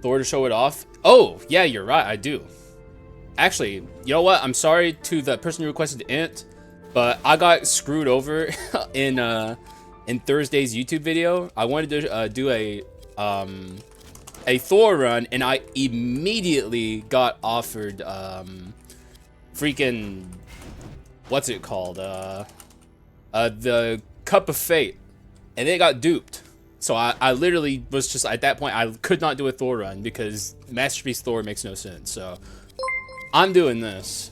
Thor to show it off. Oh, yeah, you're right. I do. Actually, you know what? I'm sorry to the person who requested Int, but I got screwed over in Thursday's YouTube video. I wanted to do a Thor run, and I immediately got offered freaking, what's it called? The Cup of Fate, and it got duped. So I literally was just, at that point, I could not do a Thor run because Masterpiece Thor makes no sense. So I'm doing this.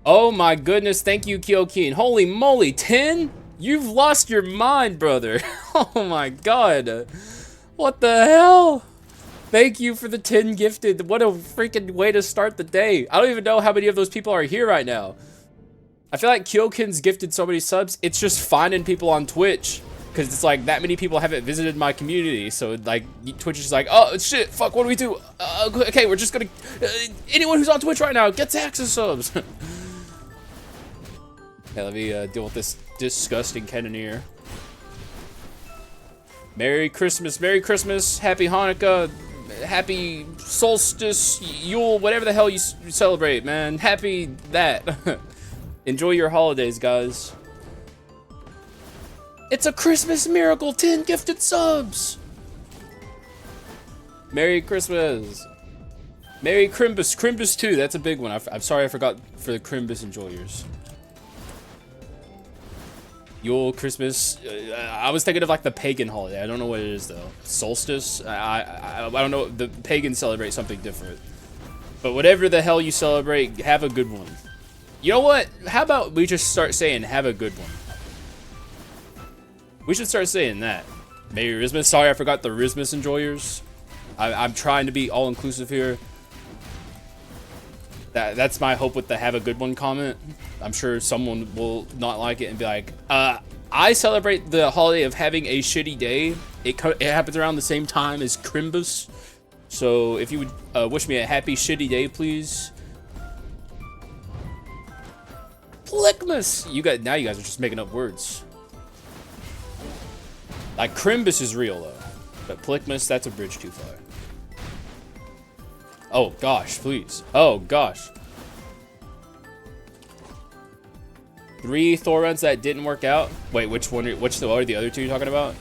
Oh my goodness, thank you, Kyokeen. Holy moly, 10? You've lost your mind, brother. Oh my god. What the hell? Thank you for the 10 gifted. What a freaking way to start the day. I don't even know how many of those people are here right now. I feel like Kyokin's gifted so many subs, it's just finding people on Twitch. Because it's like, that many people haven't visited my community. So, like, Twitch is just like, oh, shit, fuck, what do we do? Okay, we're just gonna... anyone who's on Twitch right now, gets Haxa subs. Okay, let me deal with this disgusting cannoneer. Merry Christmas, Happy Hanukkah, Happy Solstice, Yule, whatever the hell you celebrate, man. Happy that. Enjoy your holidays, guys. It's a Christmas miracle, 10 gifted subs. Merry Christmas. Merry Crimbus, Crimbus 2, that's a big one. I'm sorry I forgot for the Crimbus enjoyers. Yule, Christmas, I was thinking of like the pagan holiday. I don't know what it is though. Solstice, I don't know, the pagans celebrate something different. But whatever the hell you celebrate, have a good one. You know what? How about we just start saying have a good one? We should start saying that. Merry Christmas. Sorry, I forgot the Christmas enjoyers. I'm trying to be all-inclusive here. That's my hope with the have a good one comment. I'm sure someone will not like it and be like, I celebrate the holiday of having a shitty day. It happens around the same time as Crimbus. So if you would wish me a happy shitty day, please. Plickmas! Now you guys are just making up words. Like, Crimbus is real, though. But Plickmas, that's a bridge too far. Oh, gosh, please. Oh, gosh. 3 Thor runs that didn't work out? Wait, which one? What are the other 2 you're talking about?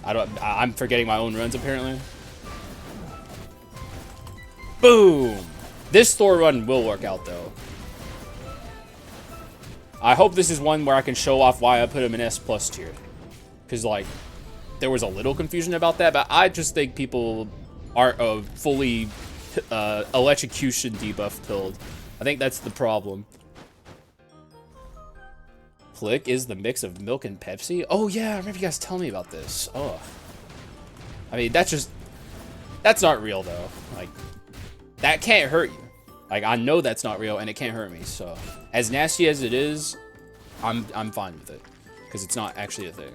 I'm forgetting my own runs, apparently. Boom! This Thor run will work out, though. I hope this is one where I can show off why I put him in S+ tier. Because, like, there was a little confusion about that, but I just think people aren't fully electrocution debuff build. I think that's the problem. Plick is the mix of milk and Pepsi? Oh, yeah, I remember you guys telling me about this. Oh. I mean, that's not real, though. Like, that can't hurt you. Like, I know that's not real, and it can't hurt me, so. As nasty as it is, I'm fine with it. Because it's not actually a thing.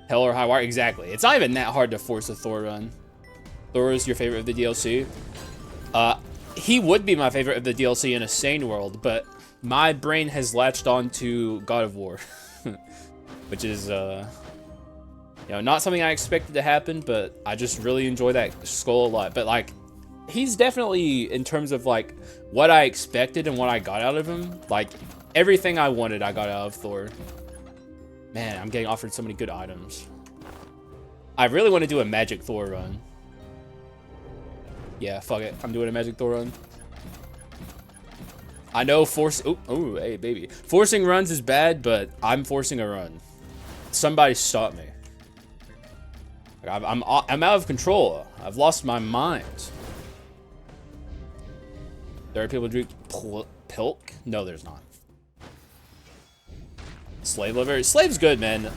Hell or high wire, exactly. It's not even that hard to force a Thor run. Thor is your favorite of the DLC? He would be my favorite of the DLC in a sane world, but my brain has latched on to God of War. Which is, you know, not something I expected to happen, but I just really enjoy that Skul a lot. But, like, he's definitely, in terms of, like, what I expected and what I got out of him, like, everything I wanted I got out of Thor. Man, I'm getting offered so many good items. I really want to do a Magic Thor run. Yeah, fuck it. I'm doing a Magic Thor run. I know oh, hey, baby. Forcing runs is bad, but I'm forcing a run. Somebody stop me. I'm out of control. I've lost my mind. There are people who drink pilk? No, there's not. Slave liver. Slave's good, man.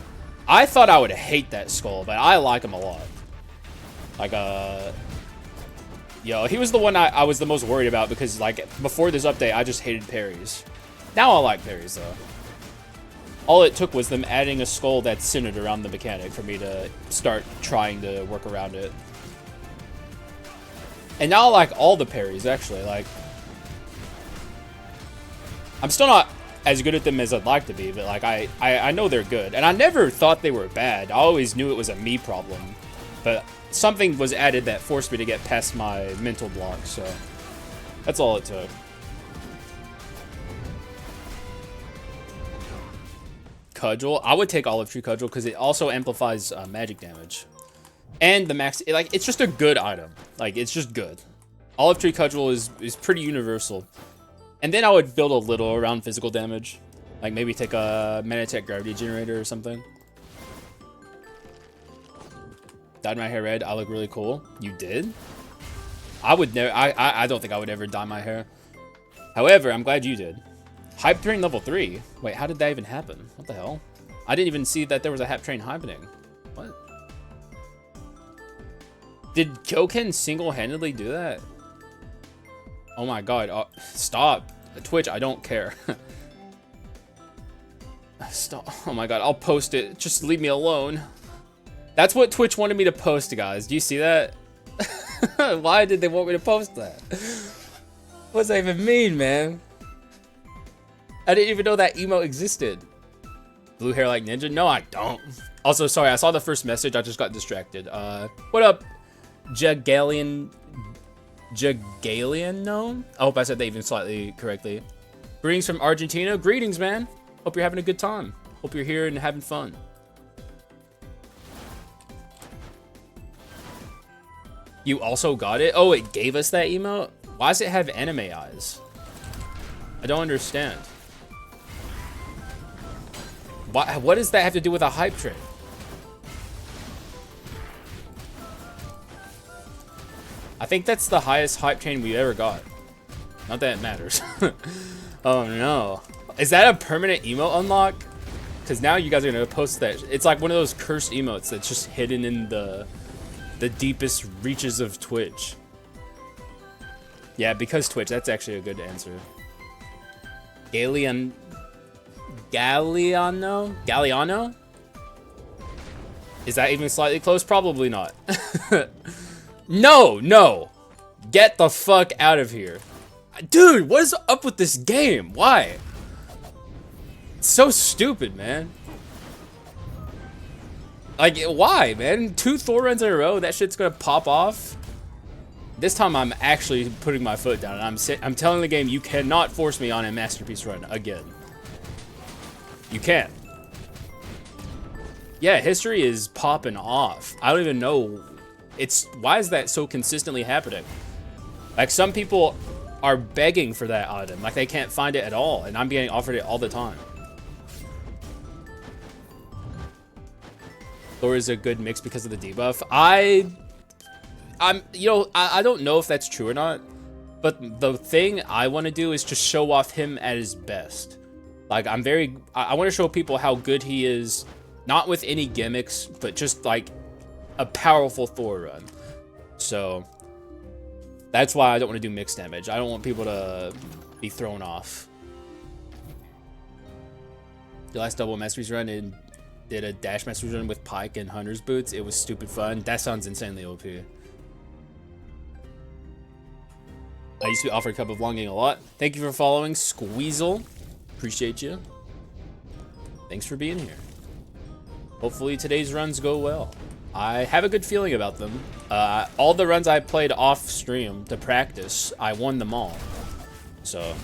I thought I would hate that Skul, but I like him a lot. Like, yo, he was the one I was the most worried about because, like, before this update, I just hated parries. Now I like parries, though. All it took was them adding a Skul that's centered around the mechanic for me to start trying to work around it. And now I like all the parries, actually. Like, I'm still not as good at them as I'd like to be, but, like, I know they're good. And I never thought they were bad. I always knew it was a me problem. But something was added that forced me to get past my mental block, so that's all it took. Cudgel. I would take Olive Tree Cudgel because it also amplifies magic damage. And the max, like, it's just a good item. Like, it's just good. Olive Tree Cudgel is pretty universal. And then I would build a little around physical damage. Like, maybe take a Manatech Gravity Generator or something. Dyed my hair red. I look really cool. You did? I would never, I don't think I would ever dye my hair. However, I'm glad you did. Hype Train level 3. Wait, how did that even happen? What the hell? I didn't even see that there was a Hype Train happening. What? Did Kyoken single-handedly do that? Oh my god. Oh, stop. Twitch, I don't care. Stop. Oh my god, I'll post it. Just leave me alone. That's what Twitch wanted me to post, guys. Do you see that? Why did they want me to post that? What does that even mean, man? I didn't even know that emote existed. Blue hair like ninja? No, I don't. Also, sorry, I saw the first message. I just got distracted. What up, Jagalian? No? I hope I said that even slightly correctly. Greetings from Argentina. Greetings, man. Hope you're having a good time. Hope you're here and having fun. You also got it? Oh, it gave us that emote? Why does it have anime eyes? I don't understand. What does that have to do with a hype train? I think that's the highest hype train we ever got. Not that it matters. Oh no. Is that a permanent emote unlock? Because now you guys are going to post that. It's like one of those cursed emotes that's just hidden in the deepest reaches of Twitch. Yeah, because Twitch. That's actually a good answer. Galliano? Is that even slightly close? Probably not. No. Get the fuck out of here. Dude, what is up with this game? Why? It's so stupid, man. Like, why, man? 2 Thor runs in a row, that shit's gonna pop off. This time I'm actually putting my foot down, and I'm telling the game, you cannot force me on a masterpiece run again. You can't. Yeah, history is popping off. I don't even know. Why is that so consistently happening? Like, some people are begging for that item. Like, they can't find it at all, and I'm getting offered it all the time. Thor is a good mix because of the debuff. I don't know if that's true or not, but the thing I want to do is just show off him at his best. Like, I want to show people how good he is, not with any gimmicks, but just like a powerful Thor run. So that's why I don't want to do mixed damage. I don't want people to be thrown off. The last double masterpiece run and did a dash masterpiece run with Pike and Hunter's boots. It was stupid fun. That sounds insanely OP. I used to be offered Cup of Longing a lot. Thank you for following, Squeezel. Appreciate you. Thanks for being here. Hopefully today's runs go well. I have a good feeling about them. All the runs I played off stream to practice, I won them all. So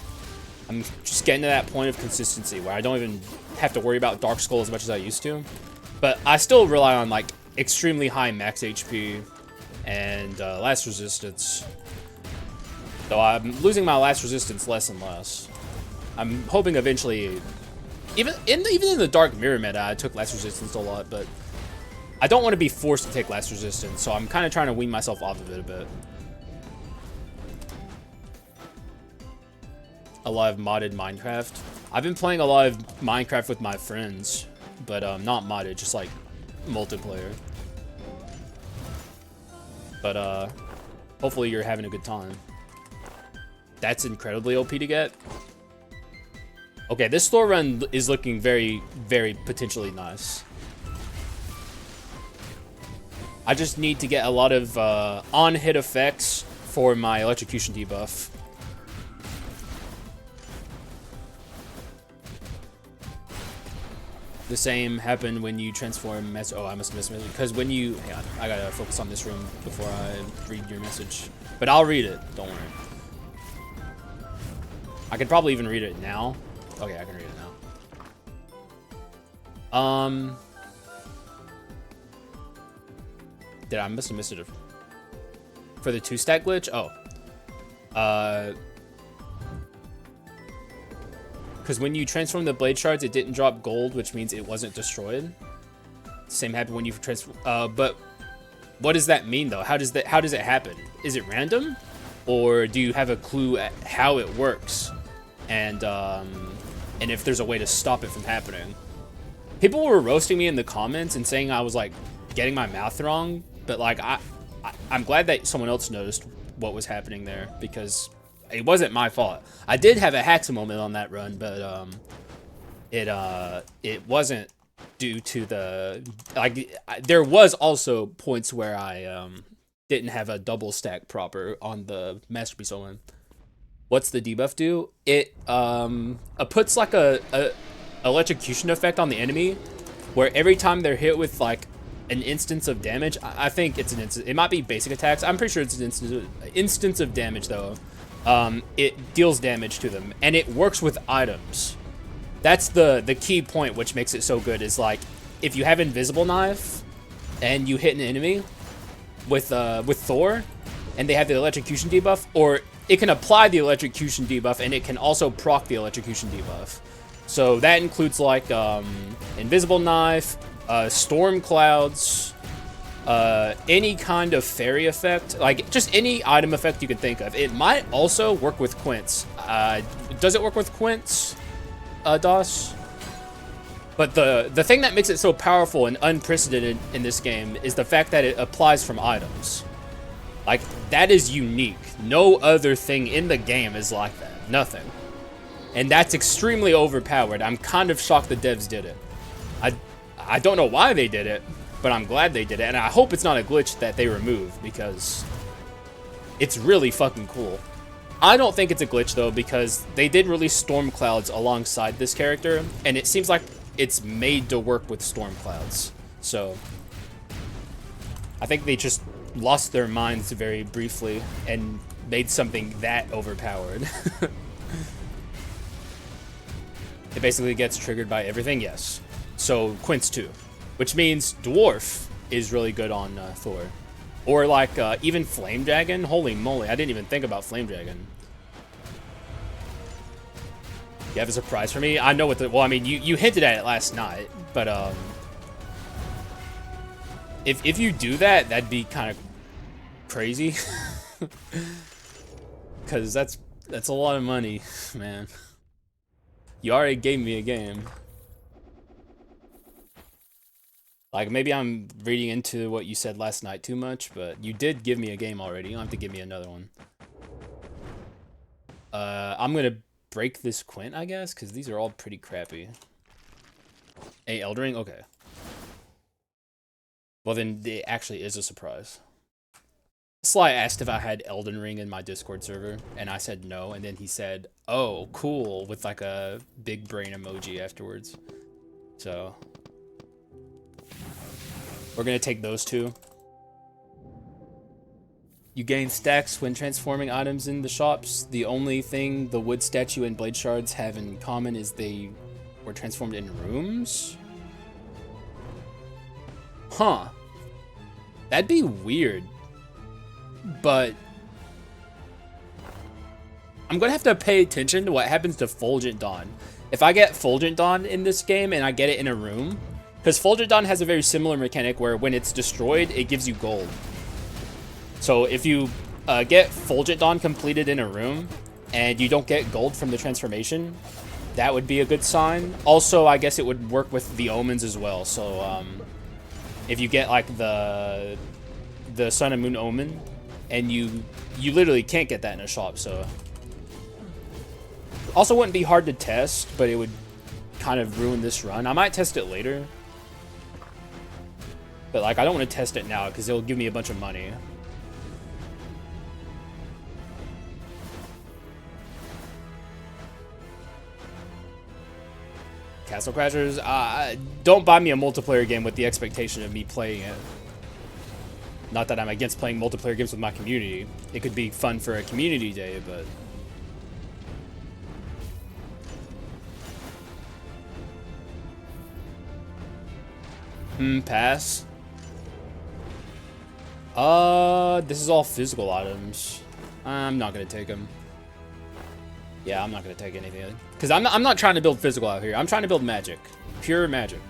I'm just getting to that point of consistency where I don't even have to worry about Dark Skull as much as I used to. But I still rely on like extremely high max HP and last resistance. Though I'm losing my last resistance less and less. I'm hoping eventually, even in the Dark Mirror meta, I took last resistance a lot, but I don't want to be forced to take last resistance, so I'm kind of trying to wean myself off of it a bit. A lot of modded Minecraft. I've been playing a lot of Minecraft with my friends, but not modded, just like multiplayer. But hopefully you're having a good time. That's incredibly OP to get. Okay, this Thor run is looking very, very potentially nice. I just need to get a lot of on-hit effects for my Electrocution debuff. The same happened when you transform oh, I must have missed a message. Because when you, hang on, I gotta focus on this room before I read your message. But I'll read it, don't worry. I could probably even read it now. Okay, I can read it now. Did I must have missed it for the 2-stack glitch? Oh. Because when you transform the blade shards, it didn't drop gold, which means it wasn't destroyed. Same happened when you transform. But what does that mean though? How does it happen? Is it random, or do you have a clue at how it works, and if there's a way to stop it from happening? People were roasting me in the comments and saying I was like getting my math wrong, but like I'm glad that someone else noticed what was happening there, because it wasn't my fault. I did have a Haxa moment on that run, but it wasn't due to the there was also points where I didn't have a double stack proper on the masterpiece one. What's the debuff do? It puts like a electrocution effect on the enemy, where every time they're hit with like an instance of damage, I think it's an instance. It might be basic attacks. I'm pretty sure it's an instance of damage though. It deals damage to them, and it works with items. That's the key point, which makes it so good. Is like if you have invisible knife and you hit an enemy with Thor, and they have the electrocution debuff, or it can apply the electrocution debuff, and it can also proc the electrocution debuff. So that includes like invisible knife, storm clouds, any kind of fairy effect, like just any item effect you can think of. It might also work with Quints. Does it work with Quints, DOS? But the thing that makes it so powerful and unprecedented in this game is the fact that it applies from items. Like, that is unique. No other thing in the game is like that. Nothing. And that's extremely overpowered. I'm kind of shocked the devs did it. I don't know why they did it, but I'm glad they did it. And I hope it's not a glitch that they remove, because it's really fucking cool. I don't think it's a glitch though, because they did release storm clouds alongside this character, and it seems like it's made to work with storm clouds. So I think they just lost their minds very briefly and made something that overpowered. It basically gets triggered by everything, yes. So Quints too, which means Dwarf is really good on Thor. Or like even Flame Dragon. Holy moly, I didn't even think about Flame Dragon. You have a surprise for me? I know what the, well, I mean, you hinted at it last night, but if you do that, that'd be kind of crazy. Cause that's a lot of money, man. You already gave me a game. Like, maybe I'm reading into what you said last night too much, but you did give me a game already. You don't have to give me another one. I'm gonna break this Quint, I guess, because these are all pretty crappy. Hey, Elden Ring? Okay. Well, then it actually is a surprise. Sly asked if I had Elden Ring in my Discord server, and I said no, and then he said, oh, cool, with like a big brain emoji afterwards. So we're gonna take those two. You gain stacks when transforming items in the shops. The only thing the wood statue and blade shards have in common is they were transformed in rooms? Huh. That'd be weird. But I'm gonna have to pay attention to what happens to Fulgent Dawn. If I get Fulgent Dawn in this game and I get it in a room, because Fulgent Dawn has a very similar mechanic where when it's destroyed, it gives you gold. So if you get Fulgent Dawn completed in a room and you don't get gold from the transformation, that would be a good sign. Also, I guess it would work with the omens as well. So if you get like the Sun and Moon omen, and you literally can't get that in a shop, so also wouldn't be hard to test, but it would kind of ruin this run. I might test it later, but like I don't want to test it now because it'll give me a bunch of money. Castle Crashers, don't buy me a multiplayer game with the expectation of me playing it. Not that I'm against playing multiplayer games with my community. It could be fun for a community day, but... Pass. This is all physical items. I'm not gonna take them. Yeah, I'm not gonna take anything. Because I'm not trying to build physical out here. I'm trying to build magic. Pure magic.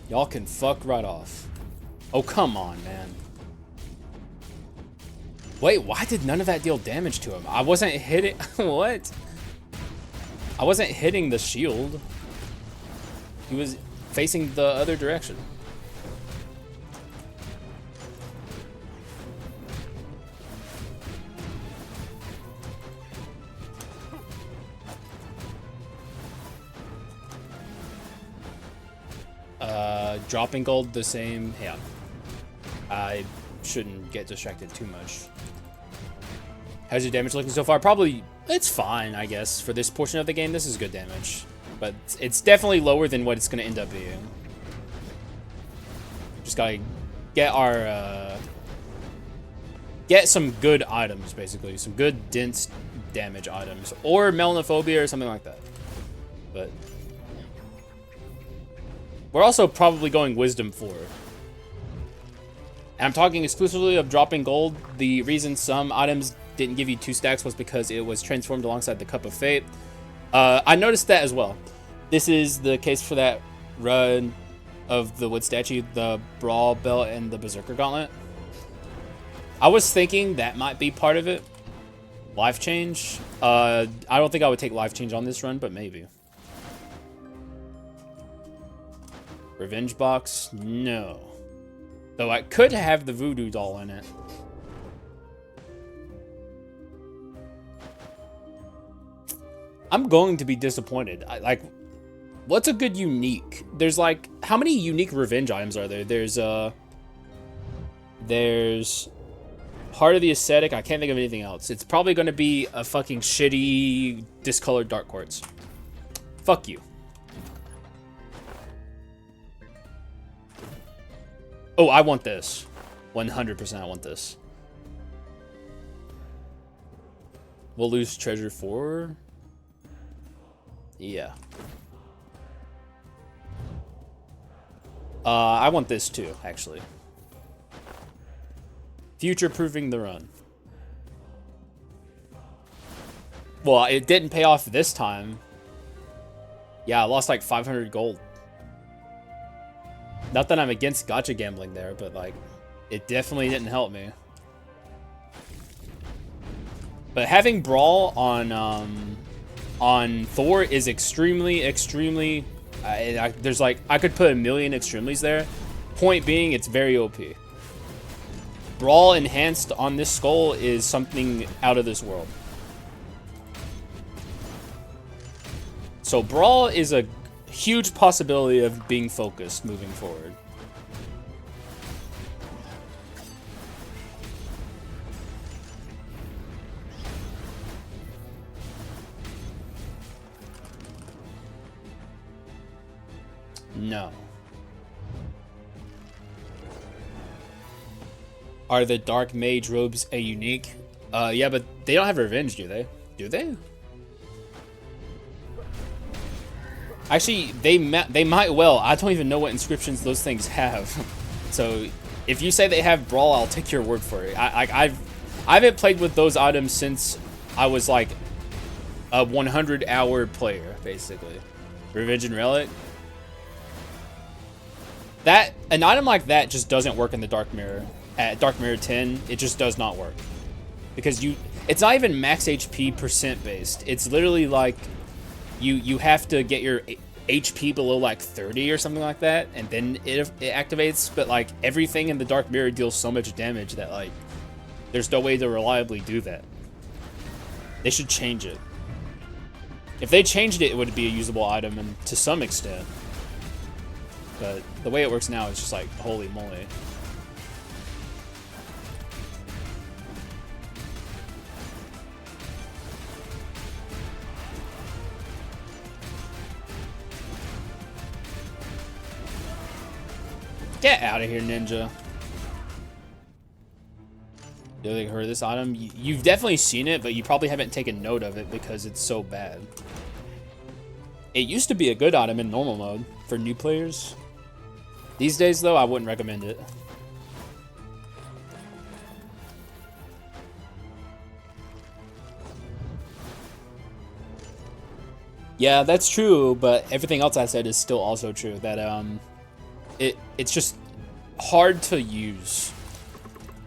Y'all can fuck right off. Oh, come on, man. Wait, why did none of that deal damage to him? I wasn't hitting... What? I wasn't hitting the shield. He was facing the other direction. Dropping gold the same. Yeah. I shouldn't get distracted too much. How's your damage looking so far? Probably, it's fine, I guess. For this portion of the game, this is good damage. But it's definitely lower than what it's going to end up being. Just gotta get our, get some good items, basically. Some good dense damage items. Or melanophobia or something like that. But... we're also probably going Wisdom 4. And I'm talking exclusively of dropping gold. The reason some items didn't give you 2 stacks was because it was transformed alongside the Cup of Fate. I noticed that as well. This is the case for that run of the wood statue, the Brawl belt, and the Berserker gauntlet. I was thinking that might be part of it. Life change. I don't think I would take life change on this run, but maybe. Revenge box? No. Though I could have the voodoo doll in it. I'm going to be disappointed. What's a good unique? There's like, how many unique revenge items are there? There's Heart of the Ascetic. I can't think of anything else. It's probably going to be a fucking shitty discolored dark quartz. Fuck you. Oh, I want this. 100% I want this. We'll lose treasure 4. Yeah. I want this too, actually. Future-proofing the run. Well, it didn't pay off this time. Yeah, I lost like 500 gold. Not that I'm against gacha gambling there, but like, it definitely didn't help me. But having Brawl on Thor is extremely. There's like, I could put a million extremities there. Point being, it's very OP. Brawl enhanced on this skull is something out of this world. So Brawl is a huge possibility of being focused moving forward. No. Are the Dark Mage robes a unique? Yeah, but they don't have revenge, do they? Do they? Actually, they might well. I don't even know what inscriptions those things have. So, if you say they have Brawl, I'll take your word for it. I haven't played with those items since I was like a 100-hour player, basically. Revenge and Relic. An item like that just doesn't work in the Dark Mirror. At Dark Mirror 10, it just does not work. Because it's not even max HP percent based. It's literally like you have to get your HP below like 30 or something like that, and then it activates. But like everything in the Dark Mirror deals so much damage that like there's no way to reliably do that. They should change it. If they changed it, it would be a usable item, and to some extent. But the way it works now is just like, holy moly. Get out of here, ninja. You ever heard of this item? You've definitely seen it, but you probably haven't taken note of it because it's so bad. It used to be a good item in normal mode for new players. These days, though, I wouldn't recommend it. Yeah, that's true, but everything else I said is still also true. That it's just hard to use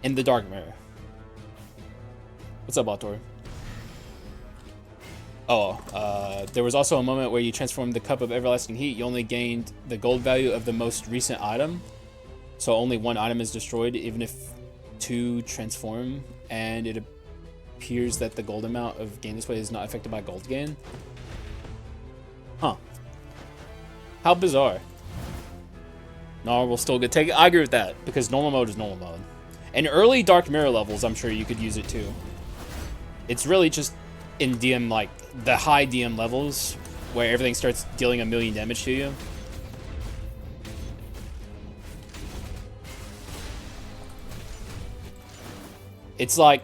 in the Dark Mirror. What's up, Altor? Oh, there was also a moment where you transformed the Cup of Everlasting Heat. You only gained the gold value of the most recent item. So only one item is destroyed, even if two transform. And it appears that the gold amount of gain this way is not affected by gold gain. Huh. How bizarre. No, we'll still get take it. I agree with that, because normal mode is normal mode. And early Dark Mirror levels, I'm sure you could use it too. It's really just in DM, like, the high DM levels, where everything starts dealing 1,000,000 damage to you. It's like,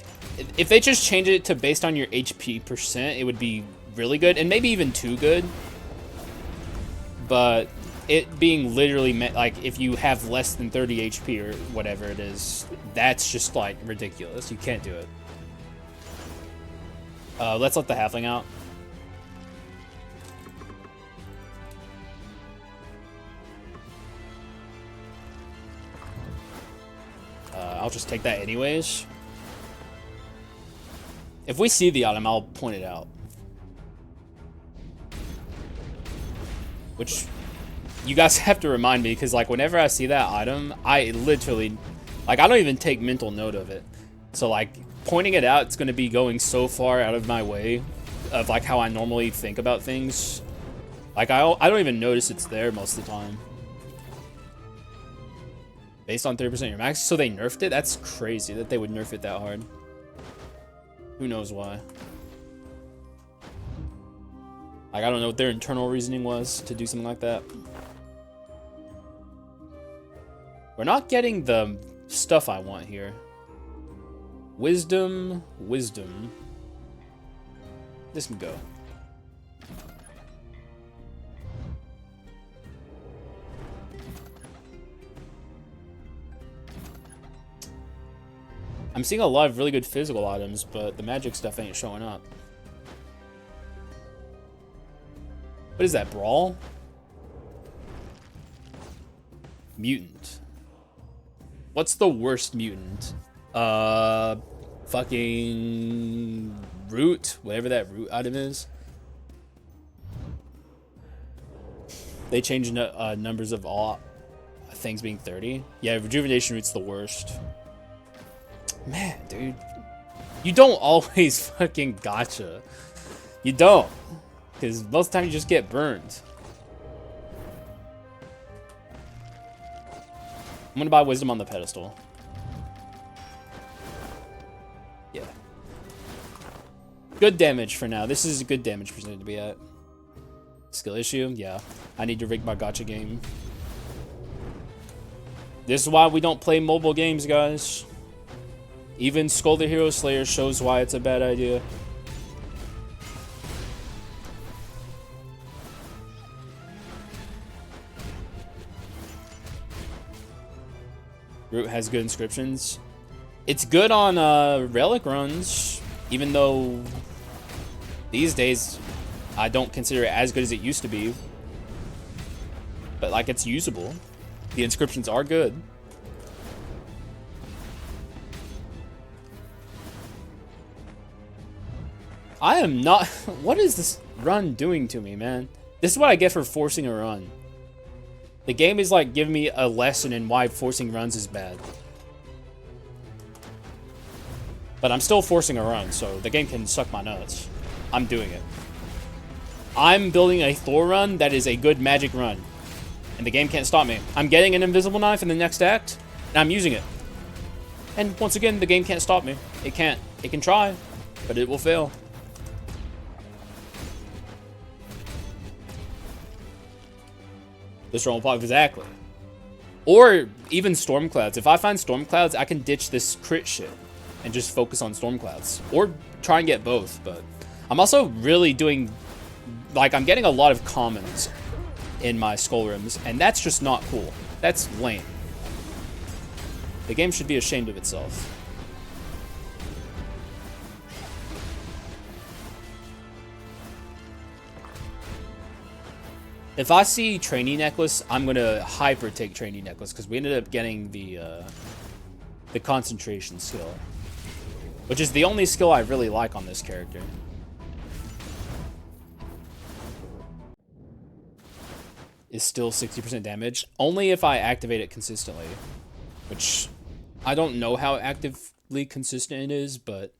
if they just change it to based on your HP percent, it would be really good, and maybe even too good. But it being literally, like, if you have less than 30 HP or whatever it is, that's just, like, ridiculous. You can't do it. Let's let the halfling out. I'll just take that anyways. If we see the item, I'll point it out. Which, you guys have to remind me, because, like, whenever I see that item, I literally, like, I don't even take mental note of it. So, like, pointing it out, it's going to be going so far out of my way of, like, how I normally think about things. Like, I don't even notice it's there most of the time. Based on 30% of your max, so they nerfed it? That's crazy that they would nerf it that hard. Who knows why? Like, I don't know what their internal reasoning was to do something like that. We're not getting the stuff I want here. Wisdom. This can go. I'm seeing a lot of really good physical items, but the magic stuff ain't showing up. What is that, Brawl? Mutant. What's the worst mutant? Fucking root, whatever that root item is. They changed numbers of all things being 30. Yeah, rejuvenation root's the worst. Man, dude, you don't always fucking gacha. You don't, because most of the time you just get burned. I'm gonna buy wisdom on the pedestal. Yeah. Good damage for now. This is a good damage percentage to be at. Skill issue? Yeah. I need to rig my gacha game. This is why we don't play mobile games, guys. Even Skul the Hero Slayer shows why it's a bad idea. Root has good inscriptions. It's good on relic runs, even though these days I don't consider it as good as it used to be. But, like, it's usable. The inscriptions are good. I am not... What is this run doing to me, man? This is what I get for forcing a run. The game is, like, giving me a lesson in why forcing runs is bad. But I'm still forcing a run, so the game can suck my nuts. I'm doing it. I'm building a Thor run that is a good magic run. And the game can't stop me. I'm getting an invisible knife in the next act, and I'm using it. And once again, the game can't stop me. It can't. It can try, but it will fail. This run will pop, exactly. Or even storm clouds. If I find storm clouds, I can ditch this crit shit and just focus on storm clouds, or try and get both. But I'm also really doing, like, I'm getting a lot of commons in my skull rooms, and that's just not cool. That's lame. The game should be ashamed of itself. If I see Training Necklace, I'm gonna hyper take Training Necklace, because we ended up getting the concentration skill, which is the only skill I really like on this character. Is still 60% damage, only if I activate it consistently, which I don't know how actively consistent it is, but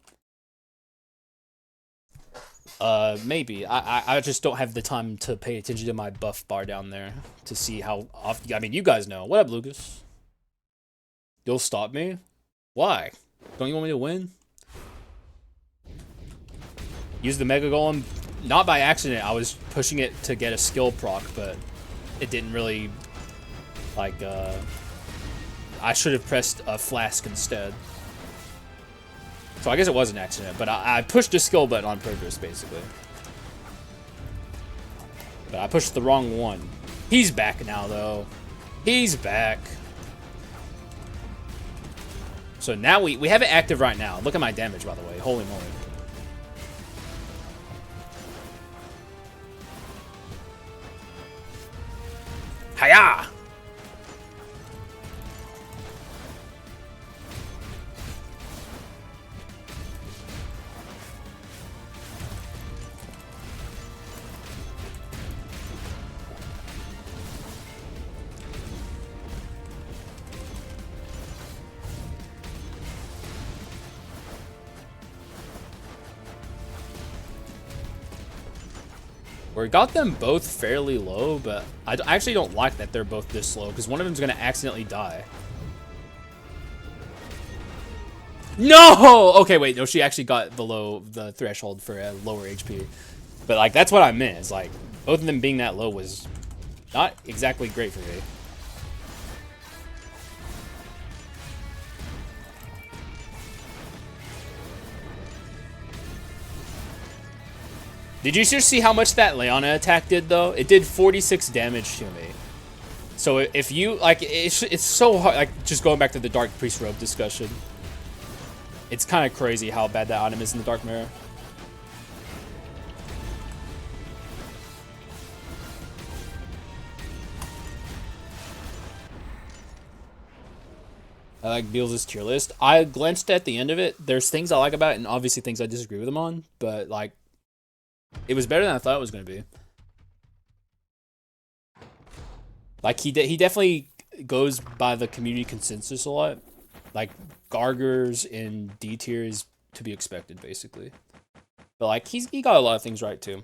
maybe. I just don't have the time to pay attention to my buff bar down there to see how often. I mean, you guys know. What up, Lucas? You'll stop me? Why? Don't you want me to win? Use the Mega Golem, not by accident. I was pushing it to get a skill proc, but it didn't really, like, I should have pressed a flask instead. So I guess it was an accident, but I pushed a skill button on purpose, basically. But I pushed the wrong one. He's back now, though. He's back. So now we have it active right now. Look at my damage, by the way. Holy moly. Hiya! We got them both fairly low, but I actually don't like that they're both this low, because one of them's going to accidentally die. No! Okay, wait, no, she actually got below the threshold for a lower HP. But, like, that's what I meant. It's like, both of them being that low was not exactly great for me. Did you just see how much that Leona attack did, though? It did 46 damage to me. So if you, like, it's so hard, like, just going back to the Dark Priest robe discussion. It's kind of crazy how bad that item is in the Dark Mirror. I like Beals' tier list. I glanced at the end of it. There's things I like about it, and obviously things I disagree with him on, but, like, it was better than I thought it was going to be. Like, he definitely goes by the community consensus a lot. Like, Gargers in D tier is to be expected, basically. But, like, he got a lot of things right, too.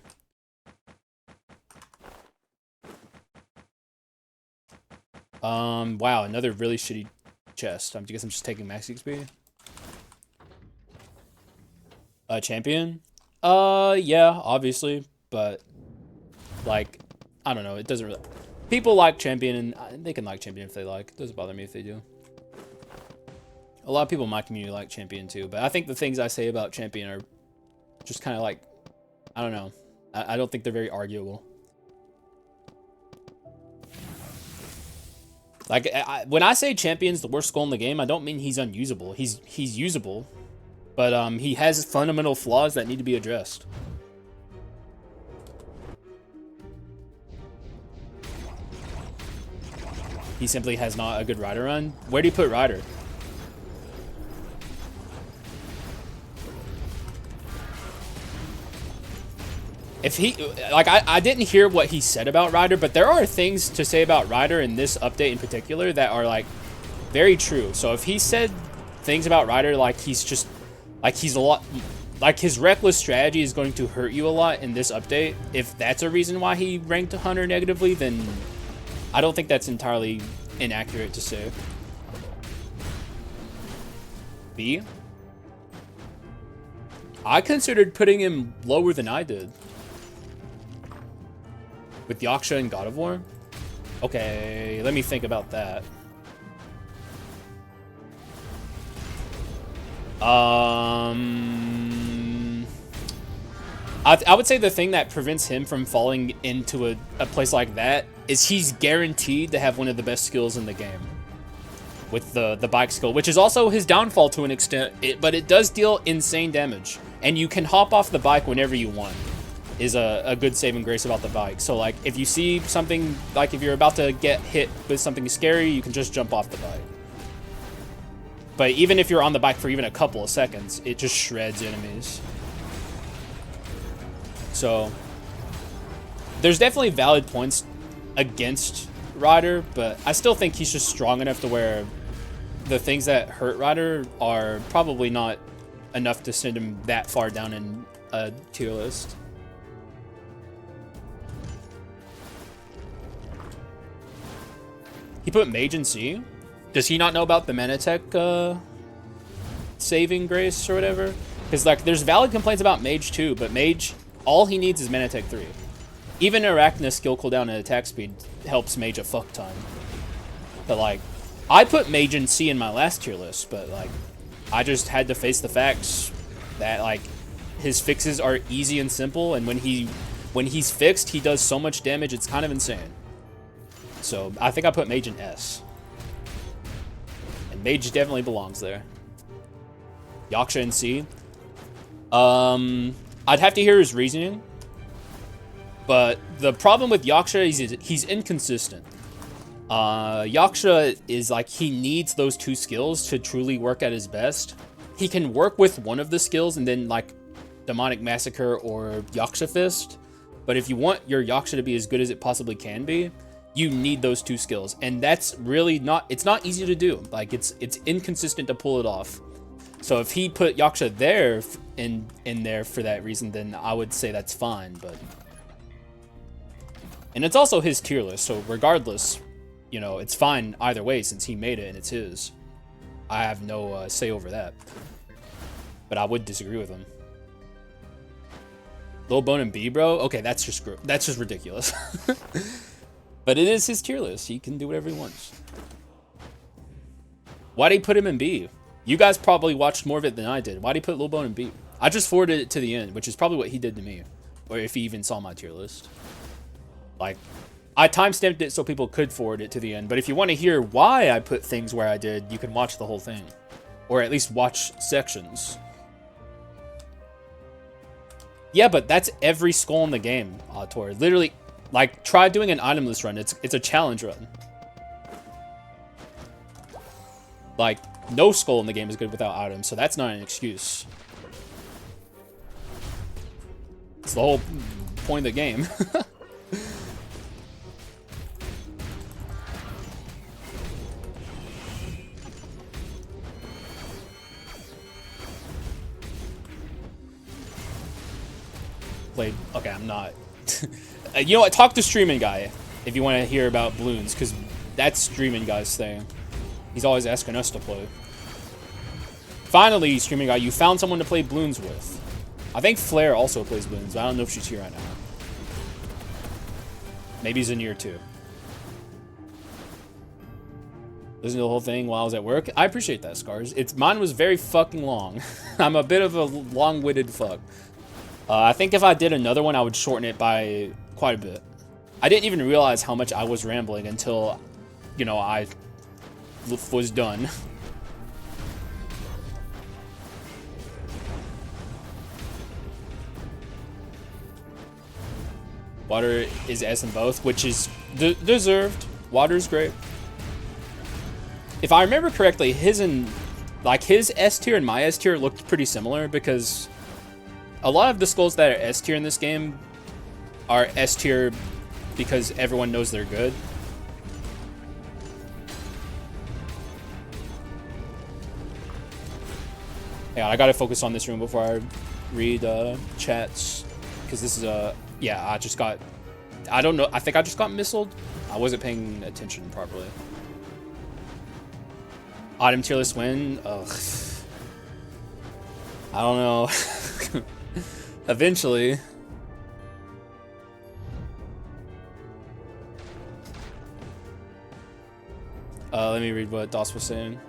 Wow, another really shitty chest. I guess I'm just taking max XP. Champion? Yeah, obviously, but, like, I don't know, it doesn't really... People like Champion, and they can like Champion if they like. It doesn't bother me if they do. A lot of people in my community like Champion, too, but I think the things I say about Champion are just kind of like, I don't know. I don't think they're very arguable. Like, when I say Champion's the worst skull in the game, I don't mean he's unusable. He's usable. But he has fundamental flaws that need to be addressed. He simply has not a good Rider run. Where do you put Rider? If he, like, I didn't hear what he said about Rider, but there are things to say about Rider in this update in particular that are, like, very true. So if he said things about Rider, like, he's just, like, he's a lot, like, his reckless strategy is going to hurt you a lot in this update. If that's a reason why he ranked Hunter negatively, then I don't think that's entirely inaccurate to say. B? I considered putting him lower than I did. With Yaksha and God of War? Okay, let me think about that. I would say the thing that prevents him from falling into a place like that is he's guaranteed to have one of the best skills in the game. With the bike skill, which is also his downfall to an extent, but it does deal insane damage. And you can hop off the bike whenever you want, is a good saving grace about the bike. So like, if you see something, like if you're about to get hit with something scary, you can just jump off the bike. But even if you're on the bike for even a couple of seconds, it just shreds enemies. So there's definitely valid points against Ryder, but I still think he's just strong enough to where the things that hurt Ryder are probably not enough to send him that far down in a tier list. He put Mage in C. Does he not know about the Manatech saving grace or whatever? Because like, there's valid complaints about Mage too, but Mage, all he needs is Manatech 3. Even Arachna's skill cooldown and attack speed helps Mage a fuck ton. But like, I put Mage in C in my last tier list, but like, I just had to face the facts that like, his fixes are easy and simple, and when he's fixed, he does so much damage, it's kind of insane. So I think I put Mage in S. And Mage definitely belongs there. Yaksha in C. I'd have to hear his reasoning. But the problem with Yaksha is he's inconsistent. Yaksha is like, he needs those two skills to truly work at his best. He can work with one of the skills and then like Demonic Massacre or Yaksha Fist. But if you want your Yaksha to be as good as it possibly can be, you need those two skills. And that's really not, it's not easy to do. Like it's inconsistent to pull it off. So if he put Yaksha there in there for that reason, then I would say that's fine, but... And it's also his tier list, so regardless, you know, it's fine either way since he made it and it's his. I have no say over that. But I would disagree with him. Lil Bone and B, bro? Okay, that's just ridiculous. But it is his tier list. He can do whatever he wants. Why'd he put him in B? You guys probably watched more of it than I did. Why'd he put Lil Bone in B? I just forwarded it to the end, which is probably what he did to me. Or if he even saw my tier list. Like, I timestamped it so people could forward it to the end. But if you want to hear why I put things where I did, you can watch the whole thing. Or at least watch sections. Yeah, but that's every skull in the game, Tor. Literally, like, try doing an itemless run. It's a challenge run. Like, no skull in the game is good without items, so that's not an excuse. It's the whole point of the game. Played. Okay, I'm not. You know what? Talk to Streaming Guy if you want to hear about balloons, because that's Streaming Guy's thing. He's always asking us to play. Finally, Streaming Guy, you found someone to play balloons with. I think Flair also plays balloons, but I don't know if she's here right now. Maybe he's in year 2. Listening to the whole thing while I was at work. I appreciate that, Scars. Mine was very fucking long. I'm a bit of a long-witted fuck. I think if I did another one, I would shorten it by quite a bit. I didn't even realize how much I was rambling until, you know, I was done. Water is S in both, which is deserved. Water's great. If I remember correctly, his S tier and my S tier looked pretty similar because a lot of the skulls that are S tier in this game are S tier because everyone knows they're good. Yeah, I gotta focus on this room before I read chats, because this is yeah, I don't know, I think I just got missiled. I wasn't paying attention properly. Item tier list win? Ugh. I don't know. Eventually. Let me read what Doss was saying.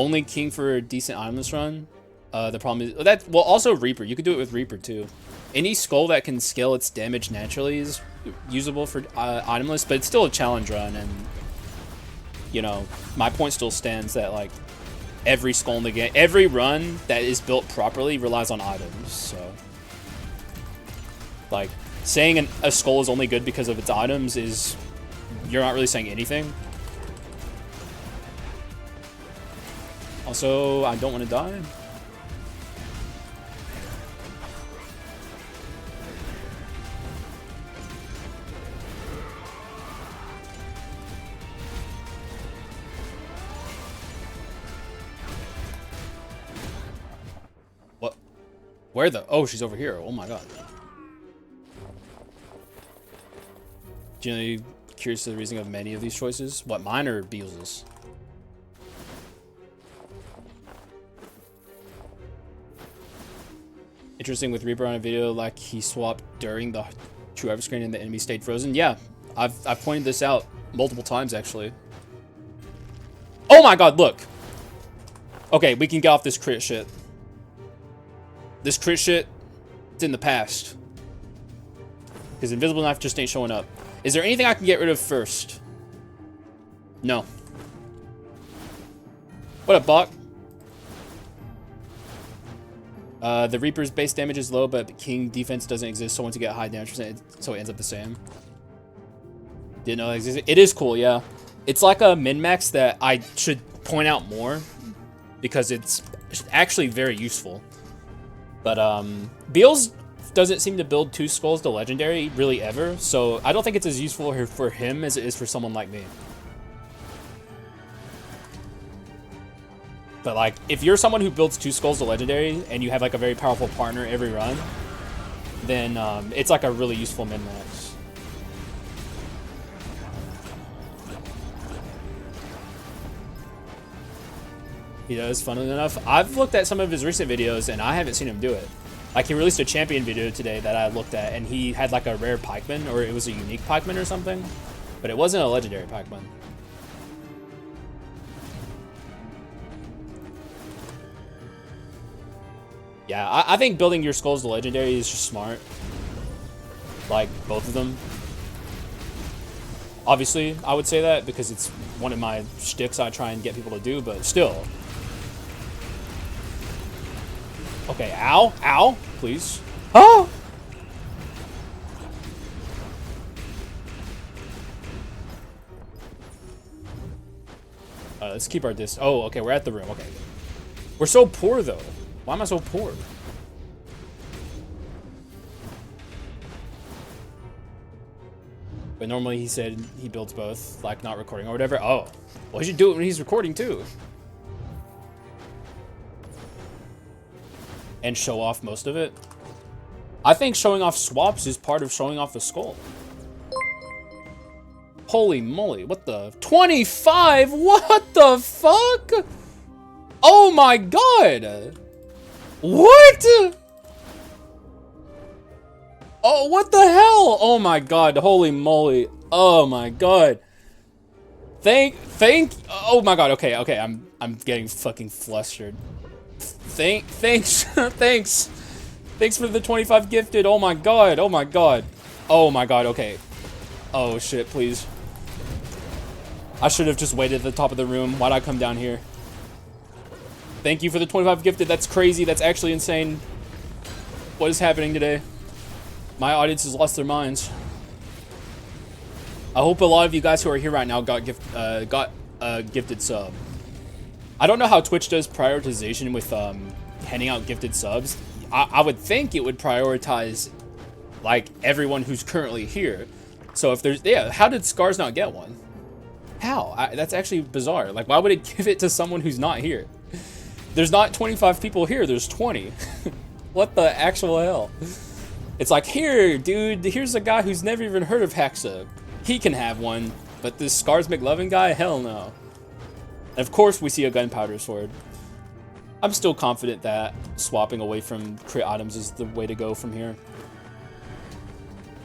only king for a decent Itemless run. The problem is that, well, also Reaper. You could do it with Reaper too. Any skull that can scale its damage naturally is usable for Itemless, but it's still a challenge run, and you know, my point still stands that like every skull in the game, every run that is built properly relies on items. So like saying a skull is only good because of its items is, you're not really saying anything. Also, I don't want to die. What? Where the? Oh, she's over here. Oh my god. Generally curious to the reasoning of many of these choices. What, mine or Beals's? Interesting with Reaper on a video, like he swapped during the true ever screen and the enemy stayed frozen. Yeah, I've pointed this out multiple times actually. Oh my god, look. Okay, we can get off this crit shit. This crit shit, it's in the past. Because Invisible Knife just ain't showing up. Is there anything I can get rid of first? No. What up, Bach? The Reaper's base damage is low, but King defense doesn't exist, so once you get high damage percent, so it ends up the same. Didn't know that existed. It is cool, yeah. It's like a min-max that I should point out more, because it's actually very useful. But, Beals doesn't seem to build 2 skulls to legendary, really, ever, so I don't think it's as useful for him as it is for someone like me. But like, if you're someone who builds 2 skulls to legendary and you have like a very powerful partner every run, then it's like a really useful min-max. He does, funnily enough. I've looked at some of his recent videos and I haven't seen him do it. Like, he released a champion video today that I looked at and he had like a rare pikeman, or it was a unique pikeman or something, but it wasn't a legendary pikeman. Yeah, I think building your skulls to legendary is just smart. Like, both of them. Obviously, I would say that because it's one of my shticks I try and get people to do, but still. Okay, ow, ow, please. Oh! Let's keep our distance. Oh, okay, we're at the room, okay. We're so poor, though. Why am I so poor? But normally he said he builds both, like not recording or whatever. Oh, well, he should do it when he's recording too. And show off most of it. I think showing off swaps is part of showing off a skull. Holy moly, what the? 25? What the fuck? Oh my god! What? Oh, what the hell? Oh my god, holy moly. Oh my god. Oh my god, okay, I'm getting fucking flustered. Thanks, thanks for the 25 gifted. Oh my god, oh my god. Oh my god, okay. Oh shit, please. I should have just waited at the top of the room. Why'd I come down here? Thank you for the 25 gifted. That's crazy. That's actually insane. What is happening today? My audience has lost their minds. I hope a lot of you guys who are here right now got a gifted sub. I don't know how Twitch does prioritization with handing out gifted subs. I would think it would prioritize like everyone who's currently here. So if there's, yeah, how did Scars not get one? How? That's actually bizarre. Like, why would it give it to someone who's not here? There's not 25 people here, there's 20. What the actual hell? It's like, here, dude, here's a guy who's never even heard of Haxa. He can have one, but this Scars McLovin guy, hell no. And of course we see a gunpowder sword. I'm still confident that swapping away from crit items is the way to go from here.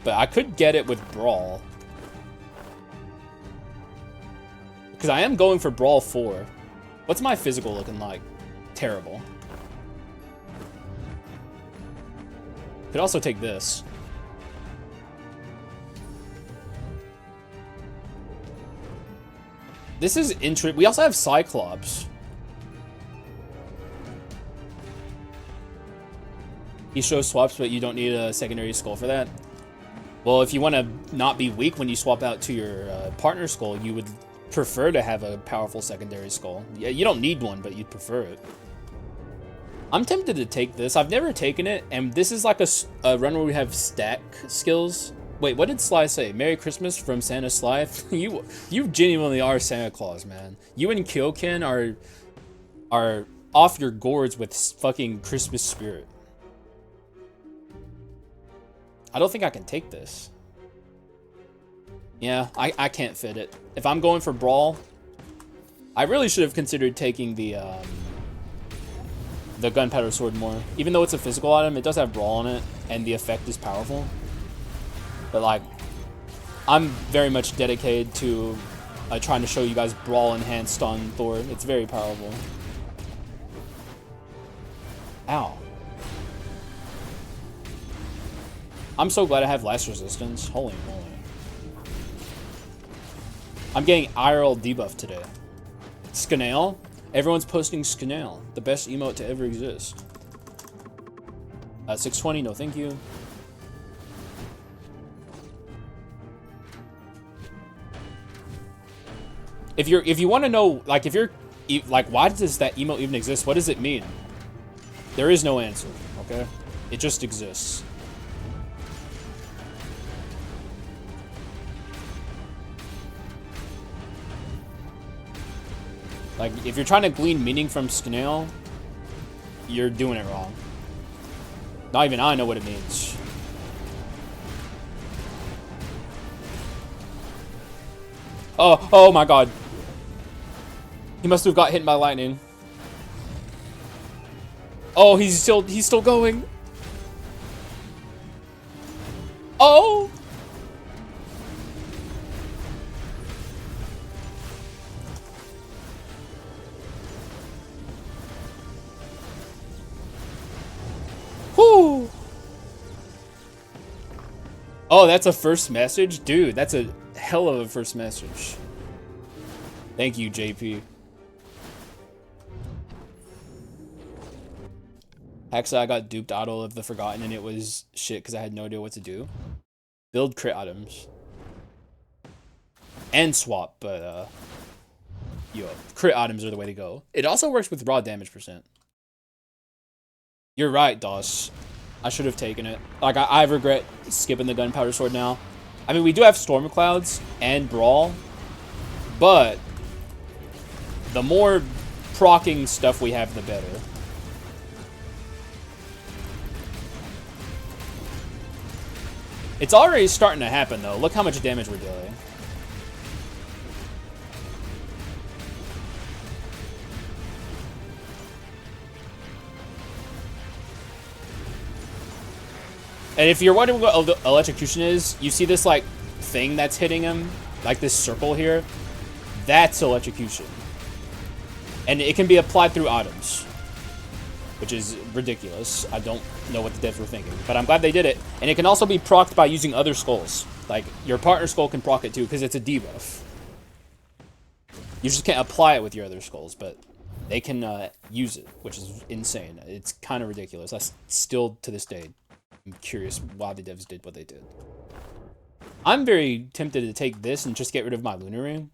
But I could get it with Brawl. Because I am going for Brawl 4. What's my physical looking like? Terrible. Could also take this. This is interesting. We also have Cyclops. He shows swaps, but you don't need a secondary skull for that. Well, if you want to not be weak when you swap out to your partner skull, you would prefer to have a powerful secondary skull. Yeah, you don't need one, but you'd prefer it. I'm tempted to take this. I've never taken it, and this is like a run where we have stack skills. Wait, what did Sly say? Merry Christmas from Santa Sly? you genuinely are Santa Claus, man. You and Kyoken are off your gourds with fucking Christmas spirit. I don't think I can take this. Yeah, I can't fit it. If I'm going for Brawl, I really should have considered taking the gunpowder sword more. Even though it's a physical item, it does have Brawl on it, and the effect is powerful. But like, I'm very much dedicated to trying to show you guys Brawl enhanced on Thor. It's very powerful. Ow. I'm so glad I have last resistance. Holy moly. I'm getting IRL debuff today. Skanail. Everyone's posting Skanail. The best emote to ever exist. 620, no thank you. If you want to know, like, why does that emote even exist? What does it mean? There is no answer, okay? It just exists. Like, if you're trying to glean meaning from Skanail, you're doing it wrong. Not even I know what it means. Oh my god. He must have got hit by lightning. Oh, he's still going. Oh! Whoo! Oh, that's a first message? Dude, that's a hell of a first message. Thank you, JP. Haxa, I got duped out of the Forgotten and it was shit because I had no idea what to do. Build crit items. And swap, but yo, crit items are the way to go. It also works with raw damage percent. You're right, Doss. I should have taken it. Like, I regret skipping the gunpowder sword now. I mean, we do have storm clouds and Brawl, but the more procking stuff we have, the better. It's already starting to happen, though. Look how much damage we're dealing. And if you're wondering what Electrocution is, you see this, like, thing that's hitting him? Like this circle here? That's Electrocution. And it can be applied through items, which is ridiculous. I don't know what the devs were thinking, but I'm glad they did it. And it can also be procced by using other skulls. Like, your partner skull can proc it too, because it's a debuff. You just can't apply it with your other skulls, but they can use it, which is insane. It's kind of ridiculous. I still, to this day, I'm curious why the devs did what they did. I'm very tempted to take this and just get rid of my Lunar Ring.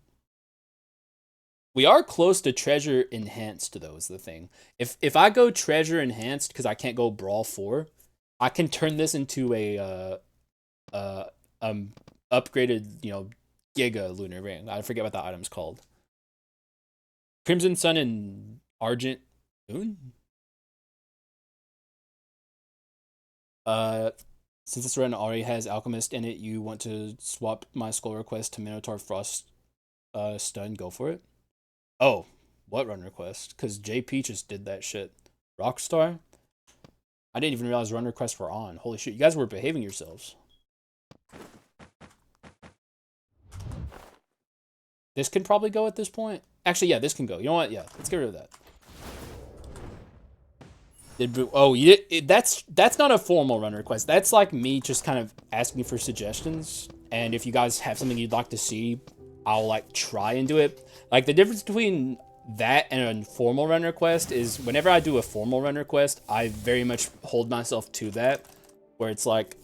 We are close to Treasure Enhanced, though, is the thing. If I go Treasure Enhanced, because I can't go Brawl 4, I can turn this into a upgraded, you know, Giga Lunar Ring. I forget what that item's called. Crimson Sun and Argent Moon? Since this run already has Alchemist in it, you want to swap my skull request to Minotaur Frost stun, go for it. Oh, what run request? Because JP just did that shit. Rockstar? I didn't even realize run requests were on. Holy shit, you guys were behaving yourselves. This can probably go at this point. Actually, yeah, this can go. You know what? Yeah, let's get rid of that. Oh, yeah, that's not a formal run request. That's like me just kind of asking for suggestions. And if you guys have something you'd like to see, I'll like try and do it. Like the difference between that and a formal run request is whenever I do a formal run request, I very much hold myself to that, where it's like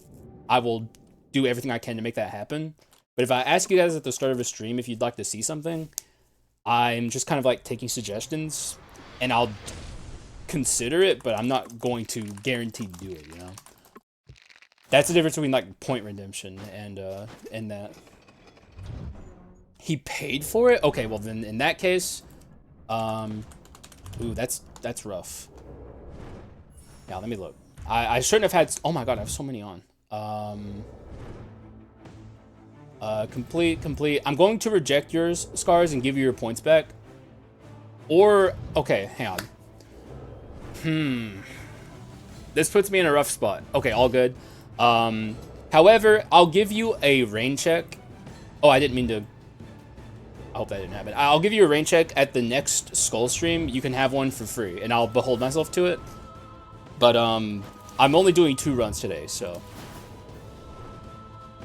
I will do everything I can to make that happen. But if I ask you guys at the start of a stream if you'd like to see something, I'm just kind of like taking suggestions, and I'll consider it, but I'm not going to guarantee to do it, you know? That's the difference between like point redemption and that. He paid for it? Okay, well then in that case, ooh, that's rough. Yeah, let me look. I shouldn't have had, oh my god, I have so many on. Complete. I'm going to reject yours, Scars, and give you your points back. Or, okay, hang on. This puts me in a rough spot. Okay, all good. However, I'll give you a rain check. Oh, I didn't mean to. I hope that didn't happen. I'll give you a rain check at the next Skull stream. You can have one for free, and I'll behold myself to it. But, I'm only doing 2 runs today, so.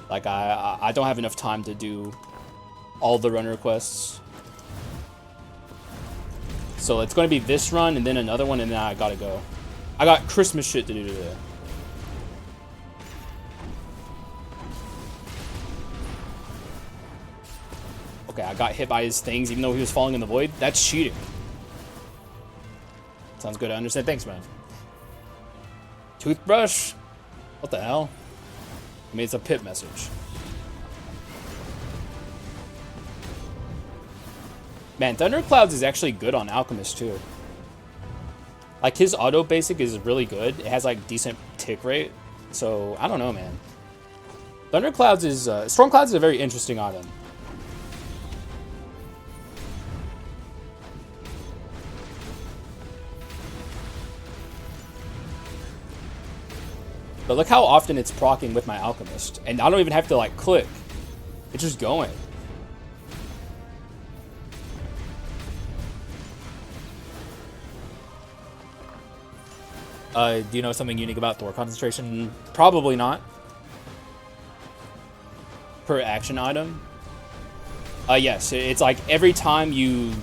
Like, I don't have enough time to do all the run requests. So it's going to be this run, and then another one, and then I gotta go. I got Christmas shit to do today. Okay, I got hit by his things, even though he was falling in the void. That's cheating. Sounds good, I understand. Thanks, man. Toothbrush? What the hell? I mean, it's a pit message. Man, Thunderclouds is actually good on Alchemist, too. Like, his auto basic is really good. It has, like, decent tick rate. So, I don't know, man. Thunderclouds is... Stormclouds is a very interesting item. But look how often it's proccing with my Alchemist. And I don't even have to, like, click. It's just going. Do you know something unique about Thor concentration? Probably not. Per action item? Yes, it's like every time you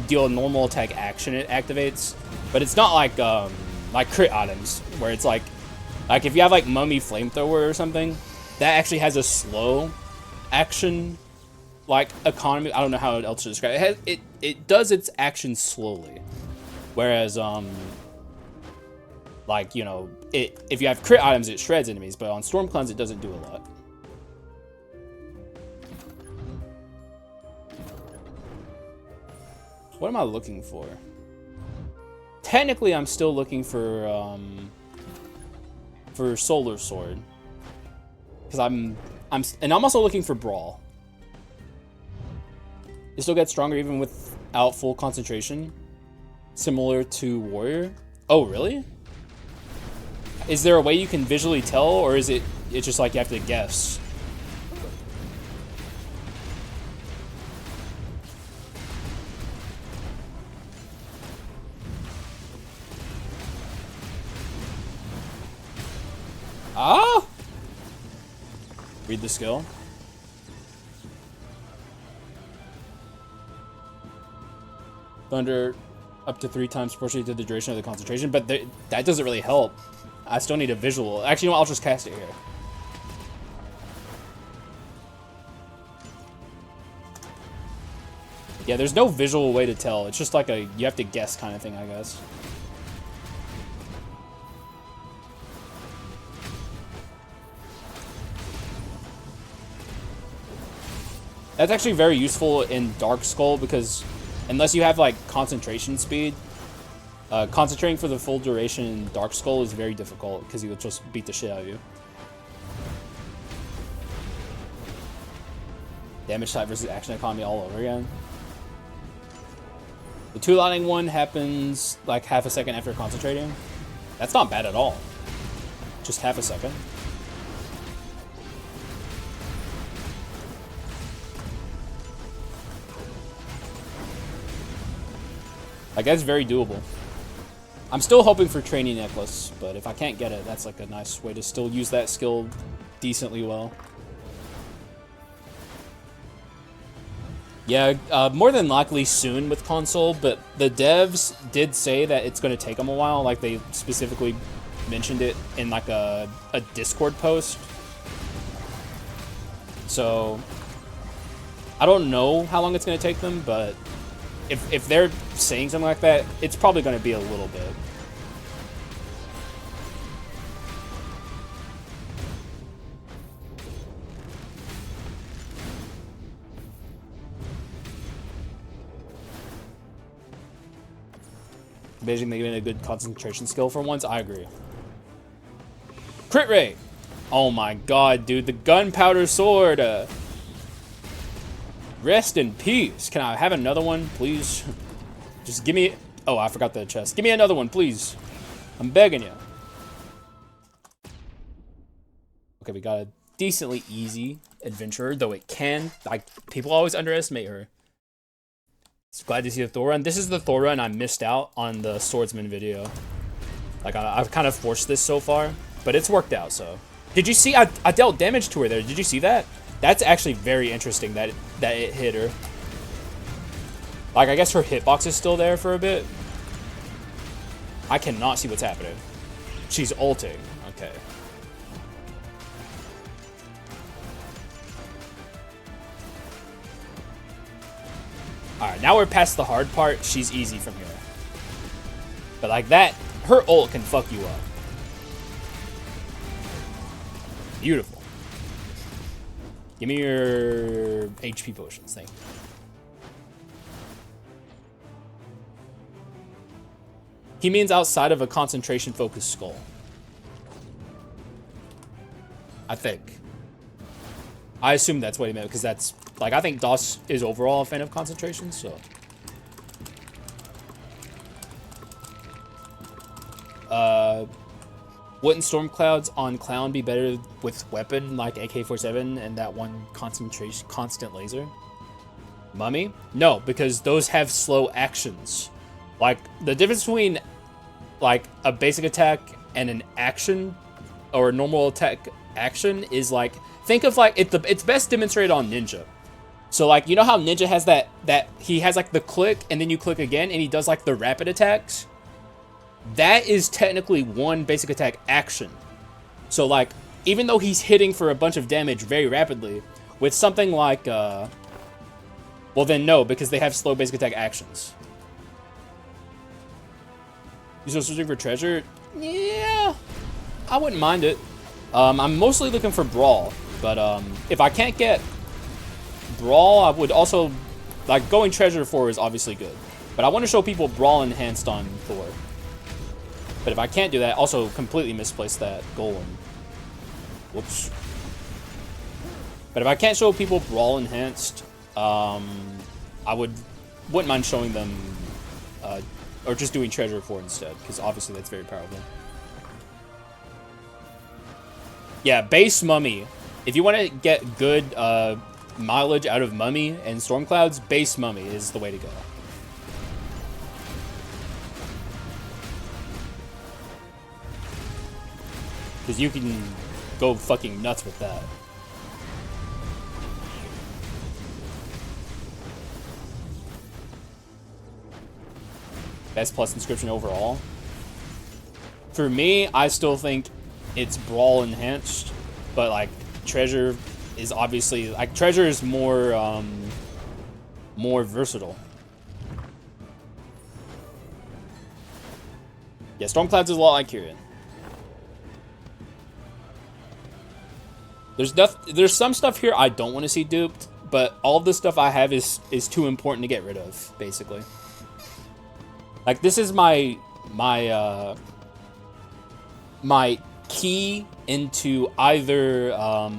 deal a normal attack action, it activates. But it's not like crit items, where it's like if you have like Mummy Flamethrower or something, that actually has a slow action, like, economy. I don't know how else to describe it. It does its action slowly, whereas like, you know, if you have crit items, it shreds enemies, but on Storm Cleanse, it doesn't do a lot. What am I looking for? Technically, I'm still looking for Solar Sword, because I'm also looking for Brawl. It still gets stronger even without full concentration, similar to Warrior. Oh, really? Is there a way you can visually tell, or is it's just like you have to guess? Ah! Read the skill. Thunder up to 3 times proportionally to the duration of the concentration, but that doesn't really help. I still need a visual. Actually, you know what? I'll just cast it here. Yeah, there's no visual way to tell. It's just like you have to guess kind of thing, I guess. That's actually very useful in Dark Skull, because unless you have like concentration speed, concentrating for the full duration in Dark Skull is very difficult, because he will just beat the shit out of you. Damage type versus action economy all over again. The 2-lining one happens like half a second after concentrating. That's not bad at all. Just half a second. Like, that's very doable. I'm still hoping for Training Necklace, but if I can't get it, that's like a nice way to still use that skill decently well. Yeah, more than likely soon with console, but the devs did say that it's going to take them a while. Like, they specifically mentioned it in like a Discord post. So I don't know how long it's going to take them, but if they're saying something like that, it's probably going to be a little bit. Imagine they get a good concentration skill for once. I agree. Crit rate. Oh my god, dude. The gunpowder sword. Rest in peace. Can I have another one, please? Just give me... Oh, I forgot the chest. Give me another one, please. I'm begging you. Okay, we got a decently easy adventurer, though it can... Like, people always underestimate her. It's glad to see the Thor run. This is the Thor run I missed out on the swordsman video. Like, I've kind of forced this so far, but it's worked out, so... Did you see? I dealt damage to her there. Did you see that? That's actually very interesting that it hit her. Like, I guess her hitbox is still there for a bit. I cannot see what's happening. She's ulting. Okay. Alright, now we're past the hard part. She's easy from here. But like that, her ult can fuck you up. Beautiful. Give me your HP potions, thank you. He means outside of a concentration-focused skull. I think. I assume that's what he meant, because that's... Like, I think DOS is overall a fan of concentration, so... Wouldn't storm clouds on clown be better with weapon like AK-47 and that one constant laser? Mummy? No, because those have slow actions. Like, the difference between like a basic attack and an action or a normal attack action is like, think of like it's best demonstrated on Ninja. So like, you know how Ninja has that he has like the click and then you click again and he does like the rapid attacks? That is technically one basic attack action. So like, even though he's hitting for a bunch of damage very rapidly, with something like, well then no, because they have slow basic attack actions. You still searching for treasure? Yeah, I wouldn't mind it. I'm mostly looking for Brawl, but if I can't get Brawl, I would also, like, going treasure for is obviously good. But I want to show people Brawl enhanced on Thor. But if I can't do that, also completely misplaced that golem. Whoops. But if I can't show people Brawl enhanced, I wouldn't mind showing them, or just doing treasure for instead, because obviously that's very powerful. Yeah, base Mummy. If you want to get good mileage out of Mummy and Storm Clouds, base Mummy is the way to go. Because you can go fucking nuts with that. Best plus inscription overall. For me, I still think it's Brawl enhanced, but like treasure is obviously like treasure is more more versatile. Yeah, Stormclouds is a lot like Kyrian. There's some stuff here I don't want to see duped, but all of the stuff I have is too important to get rid of, basically. Like, this is my key into either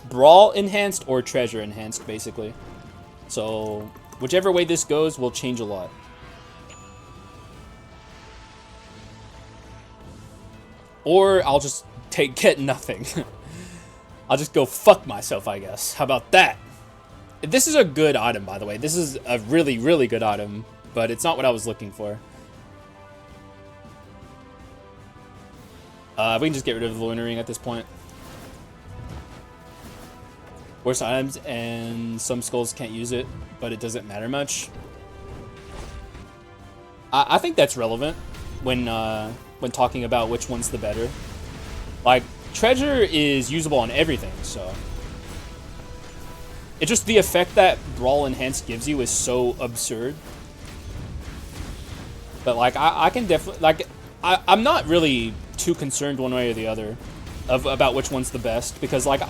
Brawl enhanced or treasure enhanced, basically. So whichever way this goes will change a lot. Or I'll just get nothing. I'll just go fuck myself, I guess. How about that? This is a good item, by the way. This is a really, really good item. but it's not what I was looking for. We can just get rid of the loitering at this point. Worst items, and some skulls can't use it, but it doesn't matter much. I think that's relevant when talking about which one's the better. Like, treasure is usable on everything, so it's just the effect that Brawl Enhanced gives you is so absurd. But like, I can definitely, like, I'm not really too concerned one way or the other about which one's the best, because like,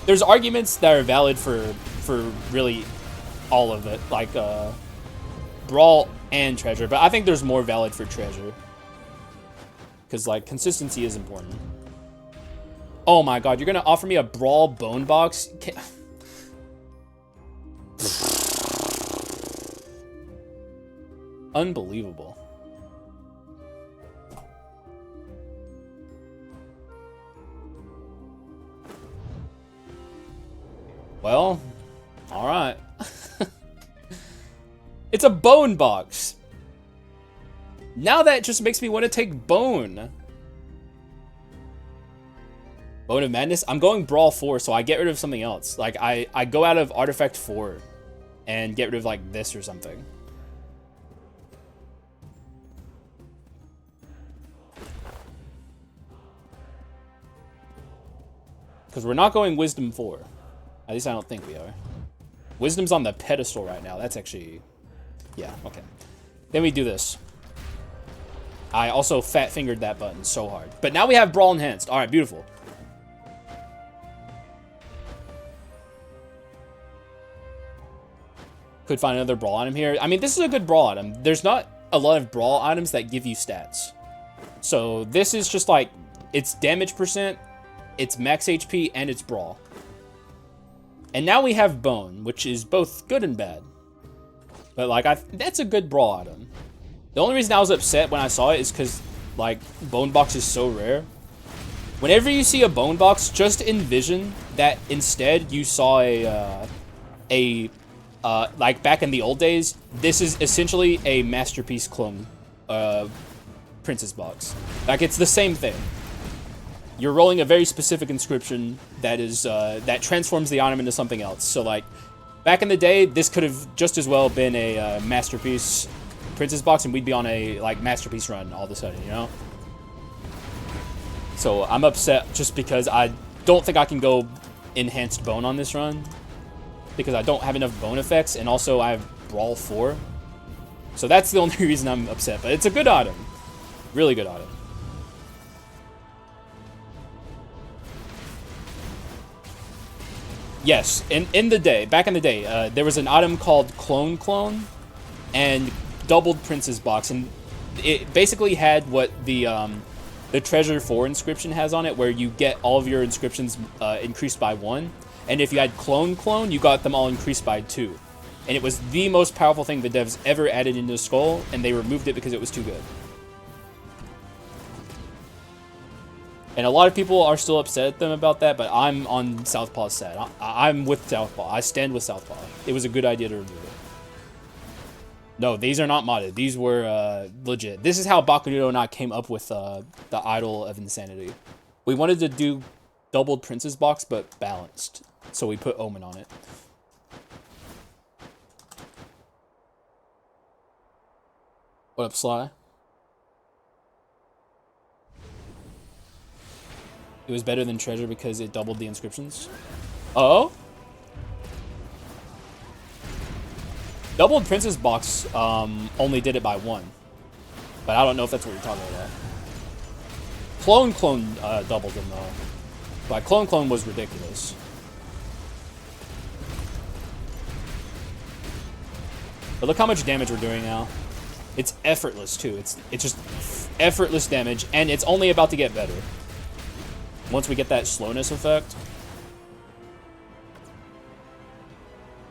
there's arguments that are valid for really all of it, like Brawl and treasure, but I think there's more valid for treasure, because like, consistency is important. Oh my god, you're gonna offer me a Brawl bone box? Unbelievable. Well, alright. It's a bone box. Now that just makes me want to take bone. Bone of Madness? I'm going Brawl 4, so I get rid of something else. Like, I go out of Artifact 4 and get rid of, like, this or something. Because we're not going Wisdom 4. At least I don't think we are. Wisdom's on the pedestal right now. That's actually... yeah, okay. Then we do this. I also fat-fingered that button so hard. But now we have Brawl Enhanced. Alright, beautiful. Could find another Brawl item here. I mean, this is a good Brawl item. There's not a lot of Brawl items that give you stats. So this is just like... it's damage percent, it's max HP, and it's Brawl. And now we have Bone, which is both good and bad. But, like, that's a good Brawl item. The only reason I was upset when I saw it is because, like, Bone Box is so rare. Whenever you see a Bone Box, just envision that instead you saw like, back in the old days, this is essentially a Masterpiece clone Princess Box. Like, it's the same thing. You're rolling a very specific inscription that is that transforms the item into something else. So like, back in the day, this could have just as well been a Masterpiece Princess Box, and we'd be on a like Masterpiece run all of a sudden, you know? So I'm upset just because I don't think I can go Enhanced Bone on this run, because I don't have enough bone effects, and also I have Brawl 4. So that's the only reason I'm upset, but it's a good item. Really good item. Yes, back in the day, there was an item called Clone and doubled Princess Box, and it basically had what the Treasure 4 inscription has on it, where you get all of your inscriptions increased by 1, and if you had Clone, you got them all increased by 2. And it was the most powerful thing the devs ever added into Skull, and they removed it because it was too good. And a lot of people are still upset at them about that, but I'm on Southpaw's side. I'm with Southpaw. I stand with Southpaw. It was a good idea to remove it. No, these are not modded. These were legit. This is how Bakunudo and I came up with the Idol of Insanity. We wanted to do doubled Princess Box, but balanced. So we put Omen on it. What up, Sly? It was better than Treasure because it doubled the inscriptions. Oh? Doubled Princess Box only did it by 1. But I don't know if that's what you're talking about. Clone doubled them though. But Clone was ridiculous. But look how much damage we're doing now. It's effortless too. It's just effortless damage, and it's only about to get better. Once we get that slowness effect.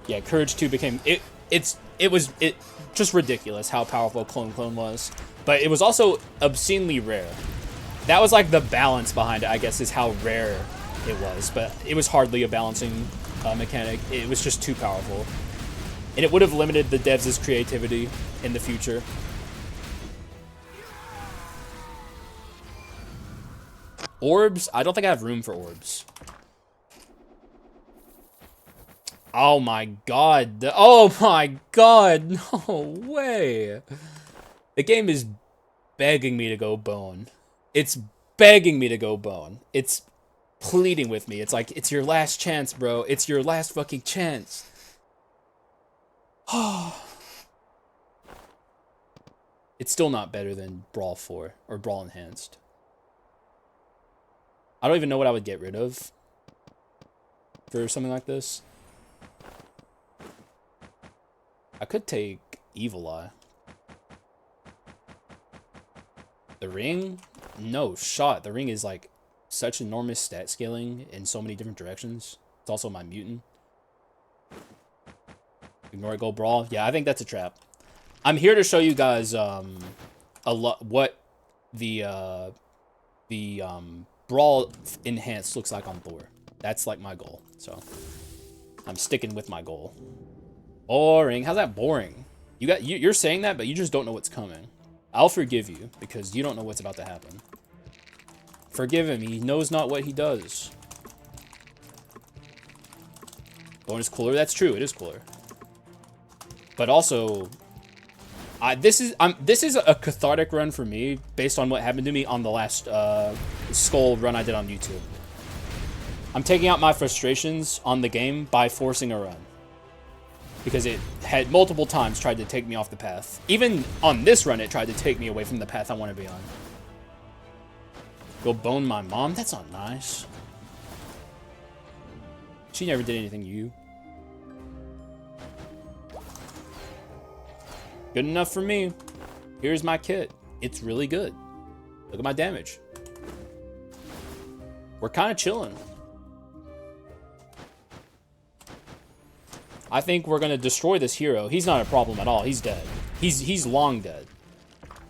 Yeah, Courage 2 became... It was just ridiculous how powerful Clone was. But it was also obscenely rare. That was like the balance behind it, I guess, is how rare it was. But it was hardly a balancing mechanic. It was just too powerful. And it would have limited the devs' creativity in the future. Orbs? I don't think I have room for orbs. Oh my god. Oh my god. No way. The game is begging me to go bone. It's begging me to go bone. It's pleading with me. It's like, it's your last chance, bro. It's your last fucking chance. It's still not better than Brawl 4 or Brawl Enhanced. I don't even know what I would get rid of for something like this. I could take Evil Eye. The Ring? No shot. The Ring is like such enormous stat scaling in so many different directions. It's also my mutant. Ignore it, go Brawl. Yeah, I think that's a trap. I'm here to show you guys what the Brawl Enhanced looks like on Thor. That's like my goal. So I'm sticking with my goal. Boring. How's that boring? You're saying that, but you just don't know what's coming. I'll forgive you because you don't know what's about to happen. Forgive him. He knows not what he does. Bonus cooler. That's true. It is cooler. But also, this is a cathartic run for me based on what happened to me on the last Skull run I did on YouTube. I'm taking out my frustrations on the game by forcing a run. Because it had multiple times tried to take me off the path. Even on this run, it tried to take me away from the path I want to be on. Go bone my mom? That's not nice. She never did anything to you. Good enough for me. Here's my kit. It's really good. Look at my damage. We're kind of chilling. I think we're going to destroy this hero. He's not a problem at all. He's dead. He's long dead.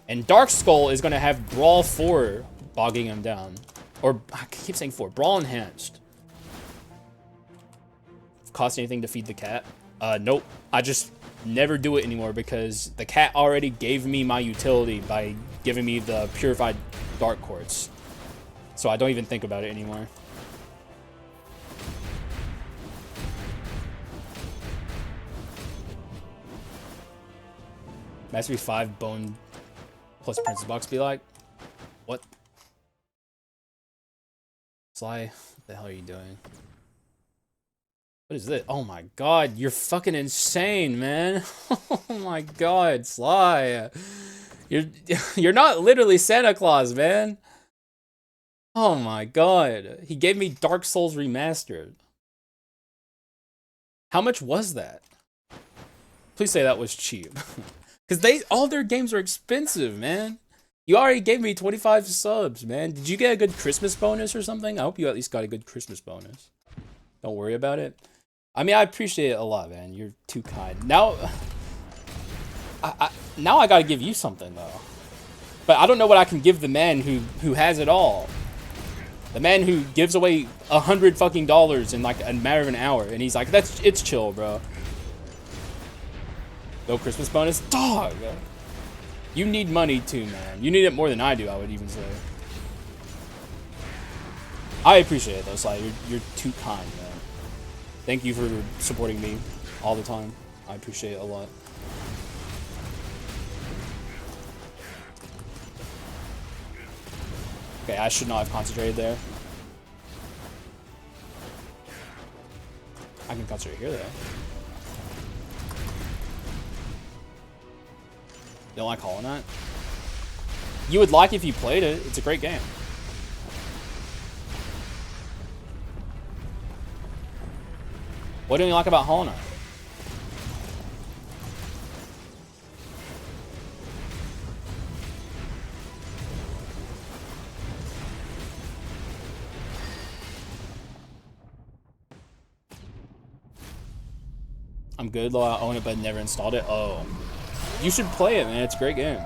And Dark Skull is going to have Brawl 4 bogging him down. Or, I keep saying 4. Brawl Enhanced. Cost anything to feed the cat? Nope. I just never do it anymore because the cat already gave me my utility by giving me the Purified Dark Quartz. So I don't even think about it anymore. Mastery 5 bone plus Princess Box be like? What? Sly, what the hell are you doing? What is this? Oh my god, you're fucking insane, man. Oh my god, Sly. You're not literally Santa Claus, man. Oh my god. He gave me Dark Souls Remastered. How much was that? Please say that was cheap. Because all their games are expensive, man. You already gave me 25 subs, man. Did you get a good Christmas bonus or something? I hope you at least got a good Christmas bonus. Don't worry about it. I mean, I appreciate it a lot, man. You're too kind. Now, now I gotta give you something, though. But I don't know what I can give the man who has it all. The man who gives away $100 fucking in like a matter of an hour. And he's like, it's chill, bro. No Christmas bonus? Dog! You need money too, man. You need it more than I do, I would even say. I appreciate it, though, Sly. You're too kind, man. Thank you for supporting me all the time. I appreciate it a lot. Okay, I should not have concentrated there. I can concentrate here, though. You don't like Hollow Knight? You would like if you played it. It's a great game. What don't you like about Hollow Knight? I'm good, though I own it but never installed it. Oh. You should play it, man. It's a great game.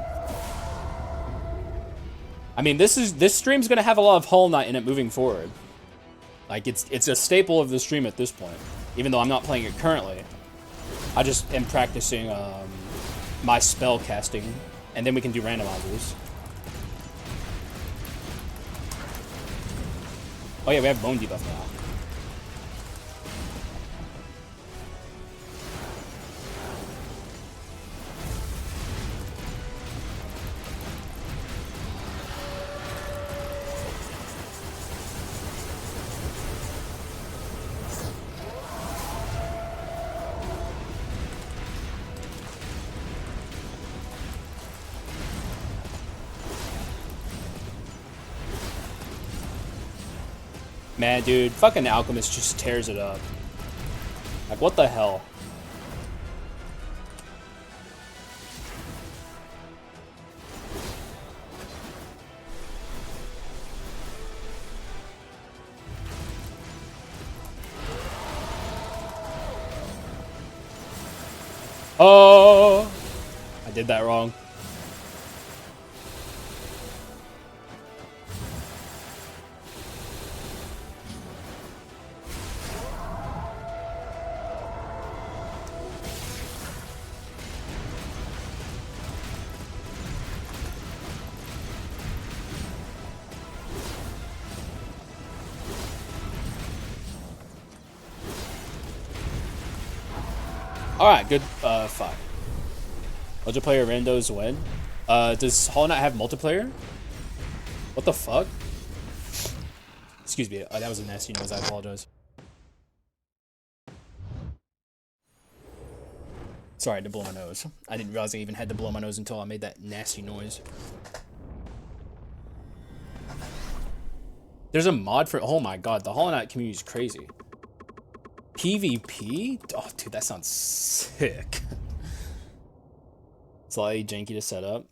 I mean, this stream's gonna have a lot of Hollow Knight in it moving forward. Like, it's a staple of the stream at this point. Even though I'm not playing it currently. I just am practicing my spell casting, and then we can do randomizers. Oh yeah, we have bone debuff now. Man, dude, fucking Alchemist just tears it up. Like, what the hell? Oh! I did that wrong. Alright, good fight. Multiplayer randos win. Does Hollow Knight have multiplayer? What the fuck? Excuse me, that was a nasty noise, I apologize. Sorry, I had to blow my nose. I didn't realize I even had to blow my nose until I made that nasty noise. There's a mod for, oh my god, the Hollow Knight community is crazy. PvP? Oh, dude, that sounds sick. Slightly janky to set up.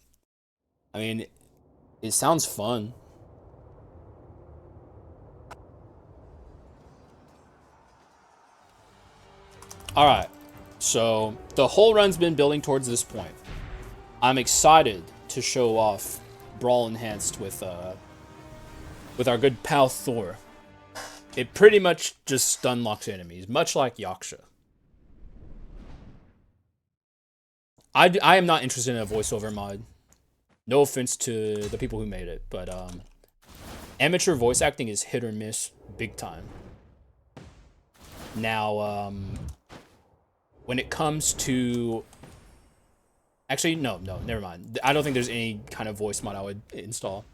I mean, it sounds fun. Alright, so the whole run's been building towards this point. I'm excited to show off Brawl Enhanced with our good pal Thor. It pretty much just stun locks enemies, much like Gacha. I am not interested in a voiceover mod. No offense to the people who made it, but amateur voice acting is hit or miss big time. Now, when it comes to... Actually, no, never mind. I don't think there's any kind of voice mod I would install.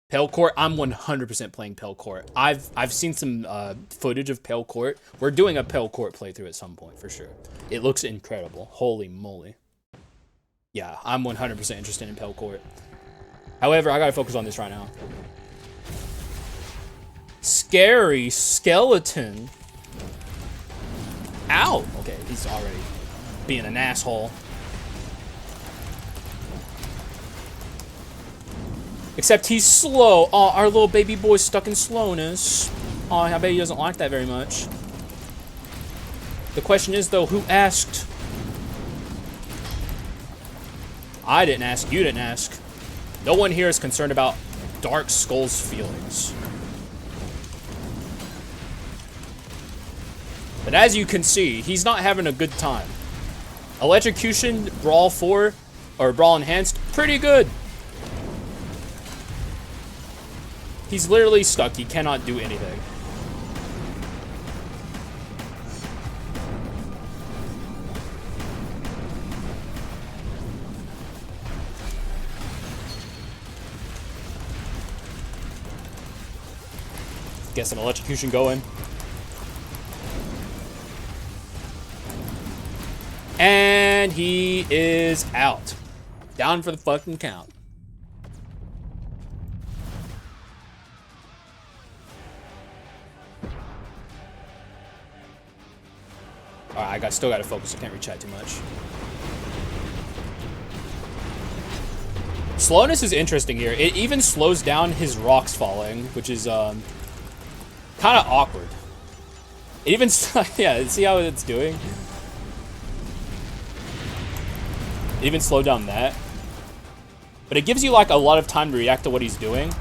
Pale Court, I'm 100% playing Pale Court. I've seen some footage of Pale Court. We're doing a Pale Court playthrough at some point, for sure. It looks incredible. Holy moly. Yeah, I'm 100% interested in Pale Court. However, I gotta focus on this right now. Scary skeleton. Ow! Okay, he's already being an asshole. Except he's slow. Oh, our little baby boy's stuck in slowness. Oh, I bet he doesn't like that very much. The question is, though, who asked? I didn't ask. You didn't ask. No one here is concerned about Dark Skull's feelings. But as you can see, he's not having a good time. Electrocution, Brawl 4, or Brawl Enhanced, pretty good. He's literally stuck. He cannot do anything. Get some electrocution going. And he is out. Down for the fucking count. Alright, I still gotta focus. I can't reach out too much. Slowness is interesting here. It even slows down his rocks falling, which is kind of awkward. It even, yeah, see how it's doing? It even slowed down that. But it gives you like a lot of time to react to what he's doing.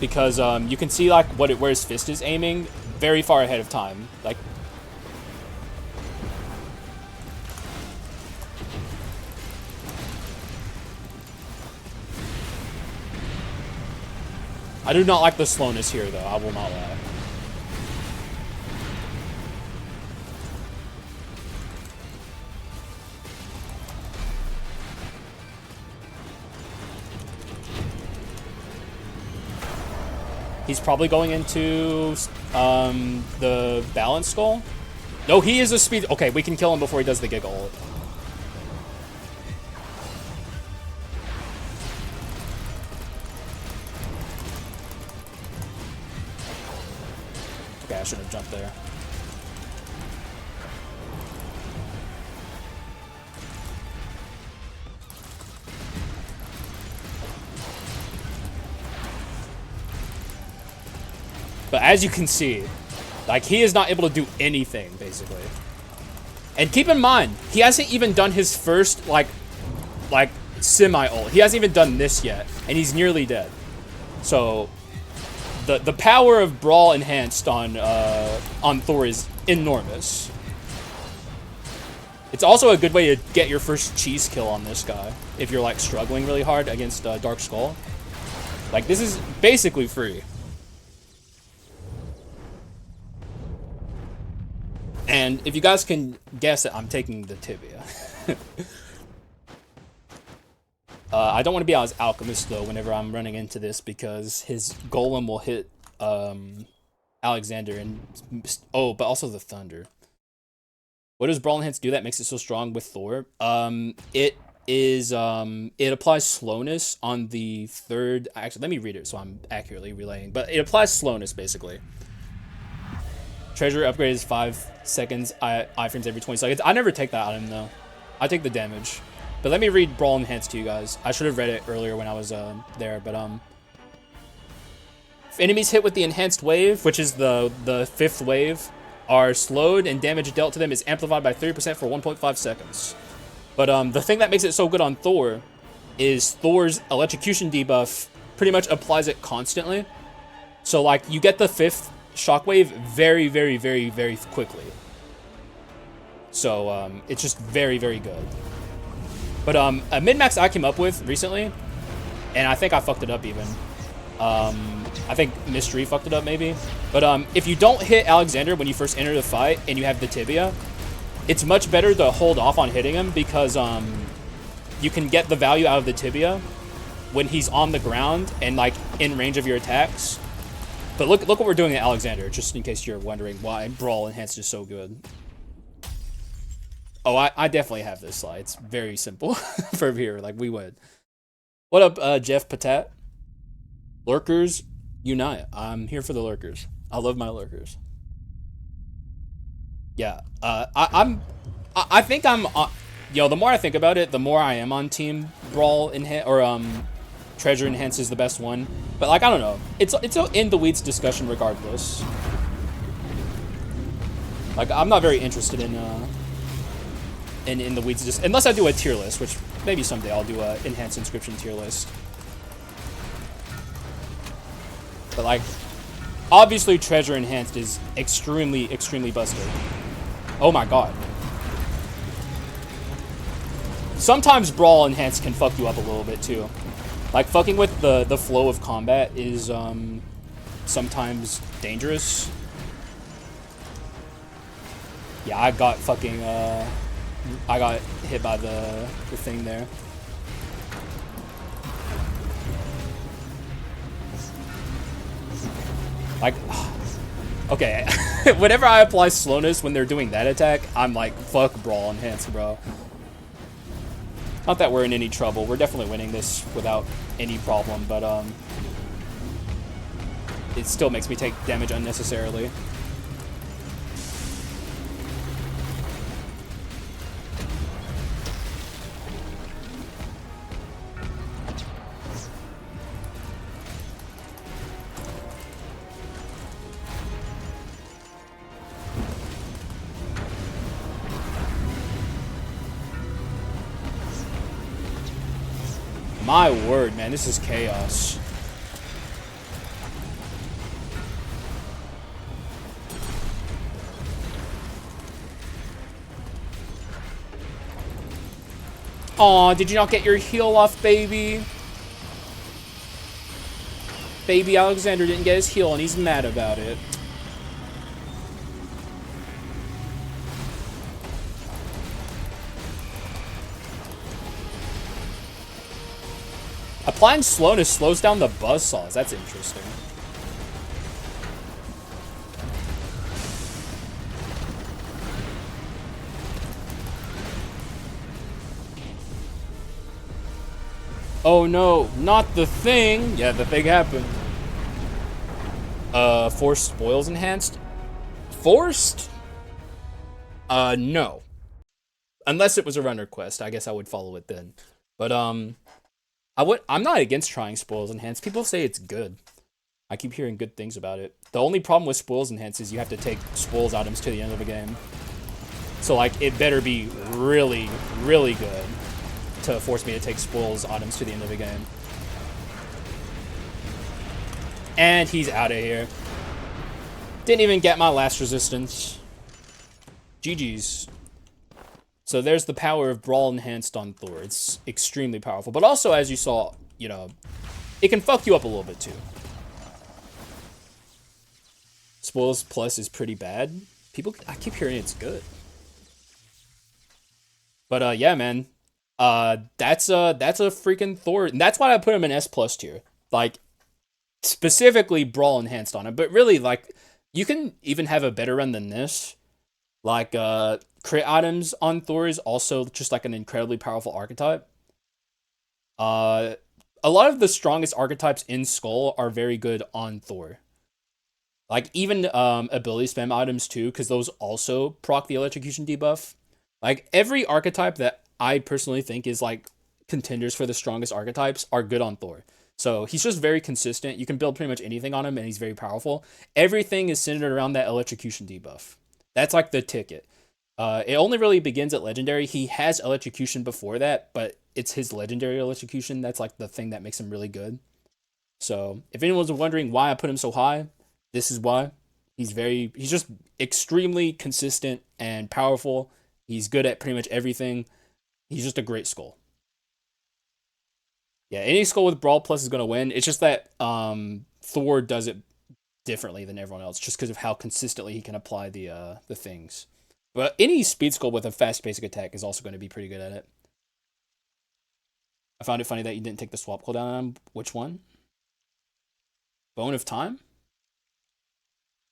Because you can see like where his fist is aiming very far ahead of time. Like, I do not like the slowness here, though. I will not lie. He's probably going into the balance skull. No, he is a speed. Okay, we can kill him before he does the Giga ult. Okay, I should have jumped there. But as you can see, like, he is not able to do anything, basically. And keep in mind, he hasn't even done his first, like semi-ult. He hasn't even done this yet, and he's nearly dead. So, the power of Brawl enhanced on Thor is enormous. It's also a good way to get your first cheese kill on this guy, if you're, like, struggling really hard against Dark Skull. Like, this is basically free. And if you guys can guess it, I'm taking the tibia. I don't want to be out as Alchemist, though, whenever I'm running into this, because his golem will hit Alexander and... Oh, but also the Thunder. What does Brawl Enhance do that makes it so strong with Thor? It applies slowness on the third... Actually, let me read it so I'm accurately relaying. But it applies slowness, basically. Treasure upgrade is 5 seconds, iframes every 20 seconds. I never take that item, though. I take the damage. But let me read Brawl Enhanced to you guys. I should have read it earlier when I was there, but if enemies hit with the enhanced wave, which is the 5th wave, are slowed and damage dealt to them is amplified by 30% for 1.5 seconds. But the thing that makes it so good on Thor is Thor's Electrocution debuff pretty much applies it constantly. So, like, you get the 5th shockwave very, very, very, very quickly. So, it's just very, very good. But, a min-max I came up with recently, and I think I fucked it up even. I think Mystery fucked it up maybe. But, if you don't hit Alexander when you first enter the fight and you have the tibia, it's much better to hold off on hitting him because, you can get the value out of the tibia when he's on the ground and, like, in range of your attacks. But look what we're doing at Alexander, just in case you're wondering why Brawl Enhanced is so good. Oh, I definitely have this slide. It's very simple from here, like we would. What up, Jeff Patat? Lurkers, unite. I'm here for the lurkers. I love my lurkers. Yeah, I think I'm, yo, the more I think about it, the more I am on team Brawl Enhance, or, Treasure Enhance is the best one. But, like, I don't know. It's an in the weeds discussion regardless. Like, I'm not very interested in the weeds, just unless I do a tier list, which maybe someday I'll do a Enhanced Inscription tier list. But, like, obviously Treasure Enhanced is extremely, extremely busted. Oh my god. Sometimes Brawl Enhanced can fuck you up a little bit, too. Like, fucking with the flow of combat is, sometimes dangerous. Yeah, I got fucking, I got hit by the thing there. Like, okay, whenever I apply slowness when they're doing that attack, I'm like, fuck Brawl Enhanced, bro. Not that we're in any trouble. We're definitely winning this without any problem, but it still makes me take damage unnecessarily. My word, man, this is chaos. Aw, did you not get your heal off, baby? baby Alexander didn't get his heal and he's mad about it. Applying slowness slows down the buzzsaws. That's interesting. Oh no, not the thing. Yeah, the thing happened. Forced spoils enhanced? Forced? No. Unless it was a runner quest, I guess I would follow it then. But, I'm not against trying spoils enhanced. People say it's good. I keep hearing good things about it. The only problem with spoils enhanced is you have to take spoils items to the end of the game. So, like, it better be really, really good to force me to take spoils items to the end of the game. And he's out of here. Didn't even get my last resistance. GG's. So there's the power of Brawl enhanced on Thor. It's extremely powerful. But also, as you saw, you know, it can fuck you up a little bit too. Spoils plus is pretty bad. I keep hearing it's good. But yeah, man. That's a freaking Thor. And that's why I put him in S+ tier. Like, specifically Brawl enhanced on him. But really, like, you can even have a better run than this. Like, crit items on Thor is also just like an incredibly powerful archetype. A lot of the strongest archetypes in Skull are very good on Thor. Like, even ability spam items too, because those also proc the Electrocution debuff. Like, every archetype that I personally think is like contenders for the strongest archetypes are good on Thor. So he's just very consistent. You can build pretty much anything on him, and he's very powerful. Everything is centered around that Electrocution debuff. That's like the ticket. It only really begins at Legendary. He has Electrocution before that, but it's his Legendary Electrocution that's like the thing that makes him really good. So if anyone's wondering why I put him so high, this is why. He's just extremely consistent and powerful. He's good at pretty much everything. He's just a great Skull. Yeah, any Skull with Brawl Plus is going to win. It's just that Thor does it differently than everyone else, just because of how consistently he can apply the things. But any Speed Skull with a fast basic attack is also going to be pretty good at it. I found it funny that you didn't take the swap cooldown on him. Which one? Bone of Time?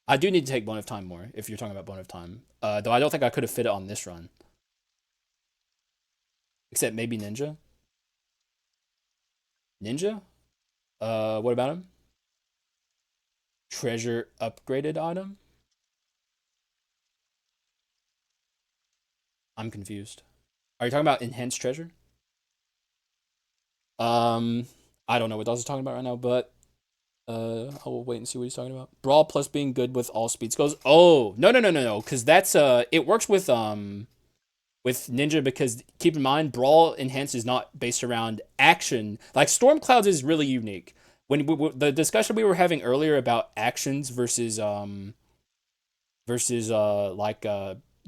I do need to take Bone of Time more, if you're talking about Bone of Time. Though I don't think I could have fit it on this run. Except maybe Ninja. Ninja? What about him? Treasure upgraded item? I'm confused. Are you talking about enhanced treasure? I don't know what Dawes is talking about right now, but I'll wait and see what he's talking about. Brawl plus being good with all speed skulls. Oh, no, because that's it works with Ninja, because keep in mind Brawl enhanced is not based around action. Like Storm Clouds is really unique. When the discussion we were having earlier about actions versus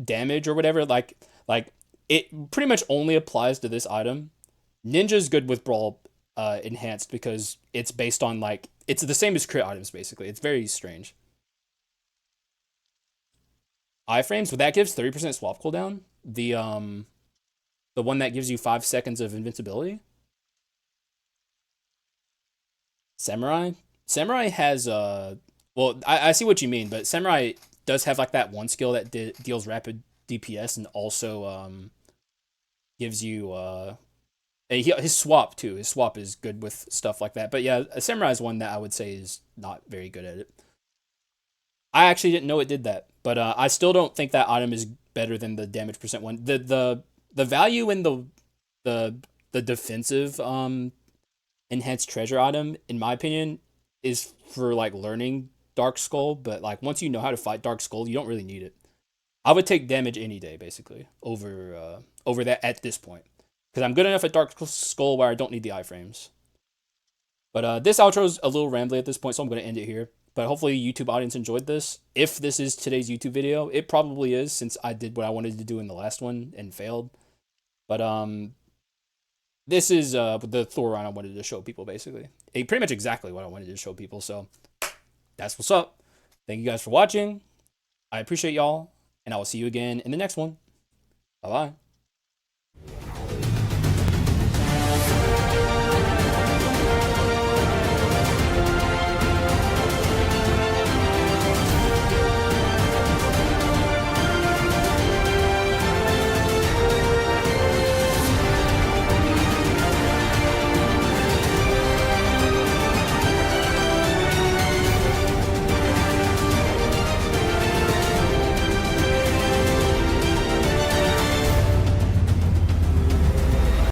damage or whatever, like it pretty much only applies to this item. Ninja's good with Brawl enhanced because it's based on like it's the same as crit items basically. It's very strange. Iframes, well, that gives 30% swap cooldown. The one that gives you 5 seconds of invincibility. Samurai has well, I see what you mean, but Samurai does have like that one skill that deals rapid DPS and also gives you his swap too. His swap is good with stuff like that. But yeah, a Samurai is one that I would say is not very good at it. I actually didn't know it did that, but I still don't think that item is better than the damage percent one. The value in the defensive enhanced treasure item, in my opinion, is for like learning Dark Skull, but like once you know how to fight Dark Skull, you don't really need it. I would take damage any day, basically, over that at this point. Because I'm good enough at Dark Skull where I don't need the iframes. But this outro is a little rambly at this point, so I'm going to end it here. But hopefully YouTube audience enjoyed this. If this is today's YouTube video, it probably is, since I did what I wanted to do in the last one and failed. But this is the Thor run I wanted to show people, basically. Pretty much exactly what I wanted to show people, so that's what's up. Thank you guys for watching. I appreciate y'all, and I will see you again in the next one. Bye-bye.